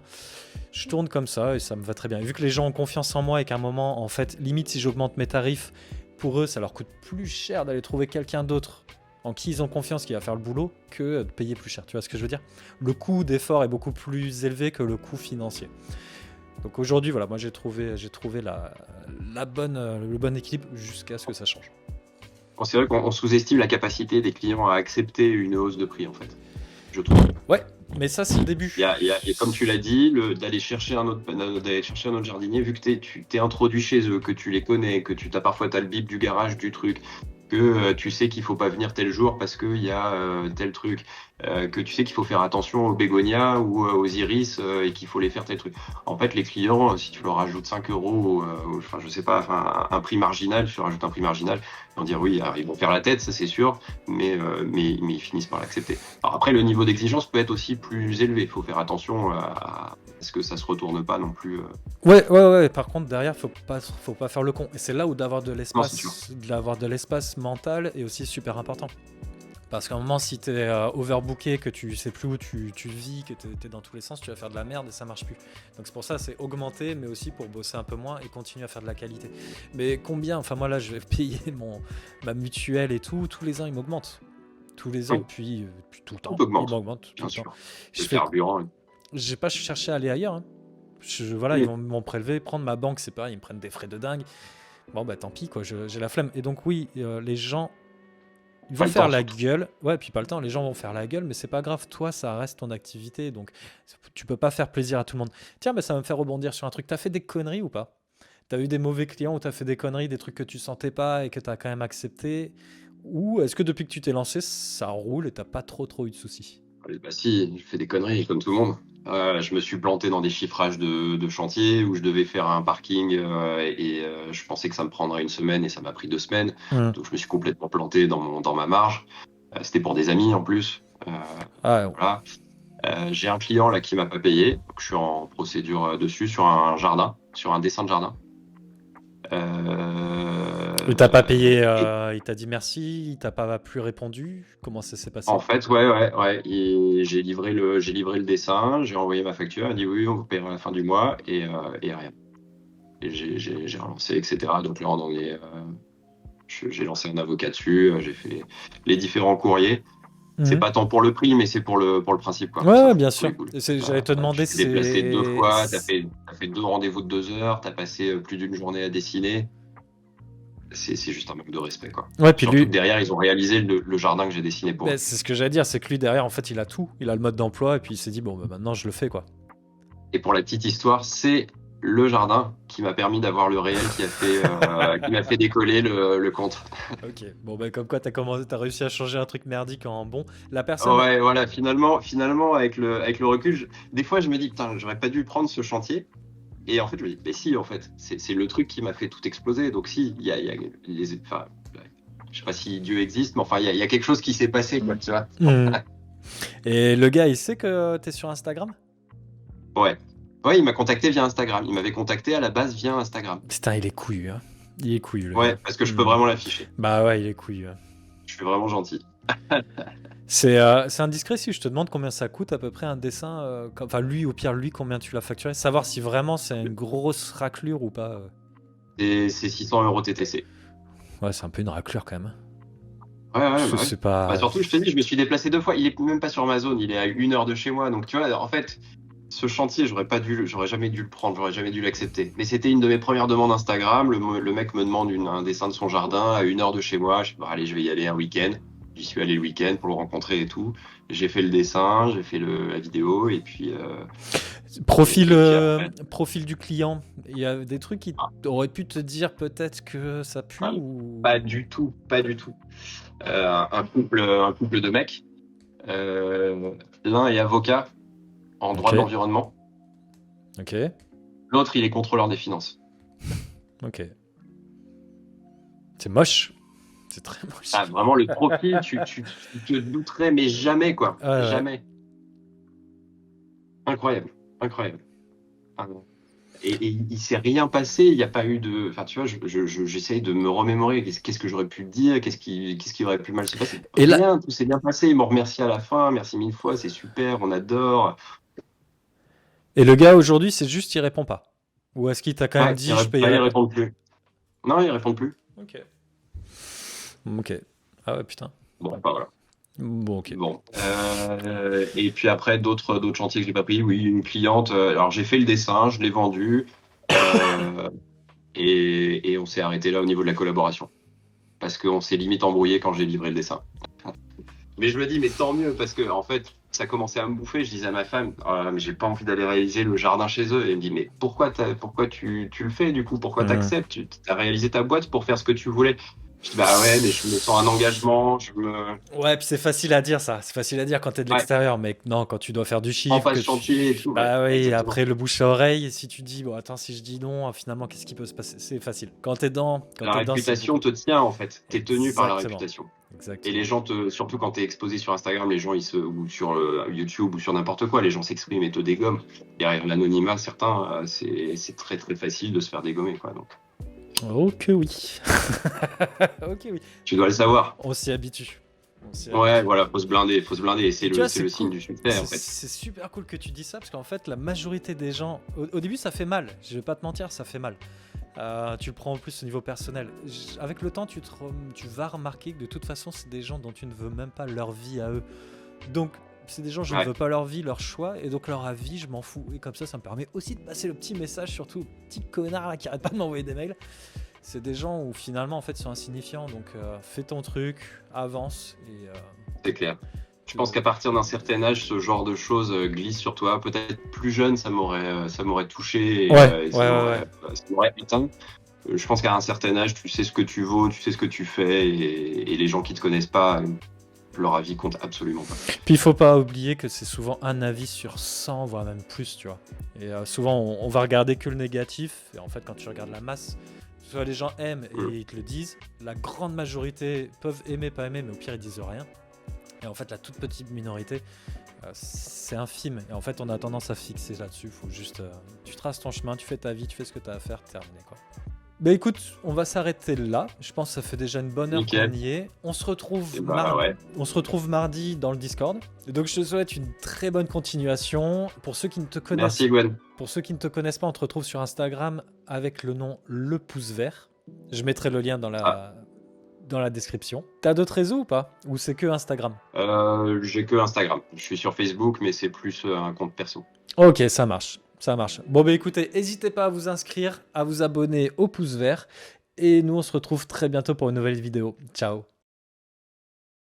Je tourne comme ça et ça me va très bien. Et vu que les gens ont confiance en moi et qu'à un moment, en fait, limite, si j'augmente mes tarifs, pour eux, ça leur coûte plus cher d'aller trouver quelqu'un d'autre en qui ils ont confiance qui va faire le boulot que de payer plus cher. Tu vois ce que je veux dire? Le coût d'effort est beaucoup plus élevé que le coût financier. Donc aujourd'hui, voilà, moi j'ai trouvé le bon équilibre jusqu'à ce que ça change. Bon, c'est vrai qu'on sous-estime la capacité des clients à accepter une hausse de prix, en fait, je trouve. Ouais, mais ça c'est le début. Et comme tu l'as dit, d'aller chercher un autre jardinier, vu que tu t'es introduit chez eux, que tu les connais, que t'as le bip du garage du truc, que tu sais qu'il faut pas venir tel jour parce qu'il y a tel truc, que tu sais qu'il faut faire attention aux bégonias ou aux iris et qu'il faut les faire tel truc. En fait, les clients, si tu leur rajoutes 5 euros, enfin, je sais pas, enfin, un prix marginal, tu rajoutes un prix marginal, ils vont dire oui, alors, ils vont faire la tête, ça c'est sûr, mais ils finissent par l'accepter. Alors après, le niveau d'exigence peut être aussi plus élevé. Il faut faire attention à ce que ça se retourne pas non plus. Ouais. Par contre, derrière, faut pas faire le con. Et c'est là où Non, c'est sûr. d'avoir de l'espace mental est aussi super important. Parce qu'à un moment, si t'es overbooké, que tu sais plus où tu vis, que t'es dans tous les sens, tu vas faire de la merde et ça marche plus. Donc c'est pour ça, c'est augmenter, mais aussi pour bosser un peu moins et continuer à faire de la qualité. Mais combien, enfin moi là, je vais payer ma mutuelle et tout, tous les ans, il m'augmente. Tous les ans, Oui, depuis tout le tout temps, il augmente, m'augmente tout bien le temps. sûr. Je Le fais, carburant. j'ai pas cherché à aller ailleurs, hein. Voilà, ils Oui. m'ont prélevé, prendre ma banque, c'est pareil, ils me prennent des frais de dingue. Bon bah tant pis quoi, j'ai la flemme. Et donc oui, les gens ils Pas vont le faire temps la surtout. gueule. Ouais, puis pas le temps, les gens vont faire la gueule, mais c'est pas grave, toi ça reste ton activité, donc tu peux pas faire plaisir à tout le monde. Tiens, bah, ça va me faire rebondir sur un truc. T'as fait des conneries ou pas? T'as eu des mauvais clients ou t'as fait des conneries, des trucs que tu sentais pas et que t'as quand même accepté? Ou est-ce que depuis que tu t'es lancé, ça roule et t'as pas trop eu de soucis? Bah si, je fais des conneries comme tout le monde. Je me suis planté dans des chiffrages de chantier où je devais faire un parking je pensais que ça me prendrait une semaine et ça m'a pris 2 semaines. Hmm. Donc je me suis complètement planté dans ma marge. C'était pour des amis en plus. Ah, ouais. Voilà. J'ai un client là qui m'a pas payé. Donc je suis en procédure dessus sur un jardin, sur un dessin de jardin. Il t'a pas payé, Et il t'a dit merci, il t'a pas plus répondu? Comment ça s'est en passé? fait, ouais. J'ai livré le dessin, j'ai envoyé ma facture, elle a dit oui, on vous paiera à la fin du mois et rien. Et j'ai relancé, etc. Donc là, j'ai lancé un avocat dessus, j'ai fait les différents courriers. C'est Mhm. pas tant pour le prix, mais c'est pour le principe, quoi. Ouais, Ça ouais, fout bien tous les sûr. boules. J'allais te Tu demander, t'es déplacé 2 fois, t'as c'est- fait, t'as fait 2 rendez-vous de 2 heures, t'as passé plus d'une journée à dessiner. C'est juste un manque de respect, quoi. Ouais, puis Surtout que lui, derrière, ils ont réalisé le jardin que j'ai dessiné pour ben, eux. c'est ce que j'allais dire, c'est que lui derrière, en fait, il a tout. Il a le mode d'emploi et puis il s'est dit, bon, bah, maintenant je le fais, quoi. Et pour la petite histoire, c'est le jardin qui m'a permis d'avoir le réel qui m'a fait décoller le compte. Ok, bon, ben, comme quoi, t'as réussi à changer un truc merdique en bon. La personne, Ouais, voilà, finalement, avec le recul, des fois, je me dis, putain, j'aurais pas dû prendre ce chantier. Et en fait, je me dis, mais si, en fait, c'est le truc qui m'a fait tout exploser. Donc, si, enfin, je sais pas si Dieu existe, mais enfin, il y a quelque chose qui s'est passé, quoi, tu vois. hmm. Et le gars, il sait que t'es sur Instagram? Ouais. Ouais, il m'a contacté via Instagram. Il m'avait contacté à la base via Instagram. Putain, il est couillu, hein. Il est couillu, le Ouais, gars. parce que je peux Hmm. vraiment l'afficher. Bah ouais, il est couillu, hein. Je suis vraiment gentil. C'est indiscret si je te demande combien ça coûte à peu près un dessin. Enfin, lui, au pire, lui, combien tu l'as facturé. Savoir si vraiment c'est une grosse raclure ou pas. C'est 600 euros TTC. Ouais, c'est un peu une raclure quand même. Ouais, bah oui. C'est Bah pas. surtout, je te dis, je me suis déplacé 2 fois. Il est même pas sur ma zone, il est à 1 heure de chez moi. Donc, tu vois, en fait, ce chantier, j'aurais jamais dû le prendre, j'aurais jamais dû l'accepter. Mais c'était une de mes premières demandes Instagram. Le mec me demande un dessin de son jardin à 1 heure de chez moi. Je dis, bon, allez, je vais y aller un week-end. J'y suis allé le week-end pour le rencontrer et tout. J'ai fait le dessin, j'ai fait la vidéo et puis, Profil, et puis après, profil du client, il y a des trucs qui ah, auraient pu te dire peut-être que ça pue pas, ou... pas du tout, pas du tout. Un couple de mecs. Euh, L'un est avocat en droit Ok, de l'environnement. ok, L'autre, il est contrôleur des finances. ok. C'est moche. C'est très moche. Ah, vraiment, le profil, tu te douterais, mais jamais, quoi. Ouais, ouais. Jamais. Incroyable. Incroyable. Ah, non. Et il s'est rien passé, il n'y a pas eu de. Enfin, tu vois, j'essaye de me remémorer qu'est-ce que j'aurais pu dire, qu'est-ce qui aurait pu mal se passer. Et là, Rien, tout s'est bien passé. Ils m'ont remercié à la fin, merci 1000 fois, c'est super, on adore. et le gars aujourd'hui, c'est juste il répond pas. Ou est-ce qu'il t'a quand même Ouais, dit je peux y ils répondre? répondent plus. Non, ils répondent plus. Ok. Ok. Ah ouais, putain. Bon, bah voilà. Bon, ok. Bon. Et puis après, d'autres chantiers que j'ai pas pris. Oui, une cliente. Alors j'ai fait le dessin, je l'ai vendu. euh, et on s'est arrêté là au niveau de la collaboration. Parce qu'on s'est limite embrouillé quand j'ai livré le dessin. Mais je me dis, mais tant mieux, parce que en fait, ça commençait à me bouffer. Je disais à ma femme, ah, mais j'ai pas envie d'aller réaliser le jardin chez eux. Et elle me dit, mais pourquoi tu le fais du coup? Pourquoi Hmm. t'acceptes? Tu as réalisé ta boîte pour faire ce que tu voulais. Je dis, bah ouais, mais je me sens un engagement. Ouais, puis c'est facile à dire ça. C'est facile à dire quand t'es de Ouais, l'extérieur, mais non, quand tu dois faire du prends chiffre, pas que ce chantier et tu... tout. Ouais, Bah oui, exactement. après le bouche à oreille, et si tu dis, bon, attends, si je dis non, finalement, qu'est-ce qui peut se passer? C'est facile. Quand La t'es dedans, c'est réputation beaucoup. te tient en fait. T'es tenu par la Exactement. réputation. Et les Exactement. gens surtout quand t'es exposé sur Instagram, les gens ou sur YouTube ou sur n'importe quoi, les gens s'expriment et te dégomment. Derrière l'anonymat, certains, c'est très très facile de se faire dégommer quoi. Donc Ok, oui. Ok, oui. tu dois le savoir. On s'y habitue. On s'y Ouais, habitue. voilà, faut se blinder et c'est Et tu le vois, c'est c'est le signe cool. du succès C'est en fait. c'est super cool que tu dis ça parce qu'en fait, la majorité des gens, au début, ça fait mal. Je vais pas te mentir, ça fait mal. Tu le prends en plus au niveau personnel. Avec le temps, tu vas remarquer que de toute façon, c'est des gens dont tu ne veux même pas leur vie à eux. Donc, c'est des gens, je ne Ouais, veux pas leur vie, leur choix, et donc leur avis, je m'en fous. Et comme ça me permet aussi de passer le petit message, surtout aux petits connards là qui arrêtent pas de m'envoyer des mails. C'est des gens où finalement, en fait, sont insignifiants. Donc, fais ton truc, avance, et c'est clair. Je tu- pense qu'à partir d'un certain âge, ce genre de choses glisse sur toi. Peut-être plus jeune, ça m'aurait touché ouais, et ouais, ouais, ouais. ça m'aurait éteint. Je pense qu'à un certain âge, tu sais ce que tu vaux, tu sais ce que tu fais, et les gens qui te connaissent pas, leur avis compte absolument pas. Puis il faut pas oublier que c'est souvent un avis sur 100, voire même plus, tu vois. Et souvent, on va regarder que le négatif. Et en fait, quand tu regardes la masse, soit les gens aiment Mm. et ils te le disent, la grande majorité peuvent aimer, pas aimer, mais au pire, ils disent rien. Et en fait, la toute petite minorité, c'est infime. Et en fait, on a tendance à fixer là-dessus. Faut juste, tu traces ton chemin, tu fais ta vie, tu fais ce que tu as à faire, terminé, quoi. Bah écoute, on va s'arrêter là. Je pense que ça fait déjà une bonne heure qu'on Nickel. y est. Et bah ouais. On se retrouve mardi dans le Discord. Et donc je te souhaite une très bonne continuation. Merci Gwen. Pour ceux qui ne te connaissent pas, on te retrouve sur Instagram avec le nom Le Pouce Vert. Je mettrai le lien Ah, dans la description. T'as d'autres réseaux ou pas? Ou c'est que Instagram? j'ai que Instagram. Je suis sur Facebook, mais c'est plus un compte perso. Ok, ça marche. Ça marche. Bon, bah écoutez, n'hésitez pas à vous inscrire, à vous abonner au Pouce Vert. Et nous, on se retrouve très bientôt pour une nouvelle vidéo. Ciao.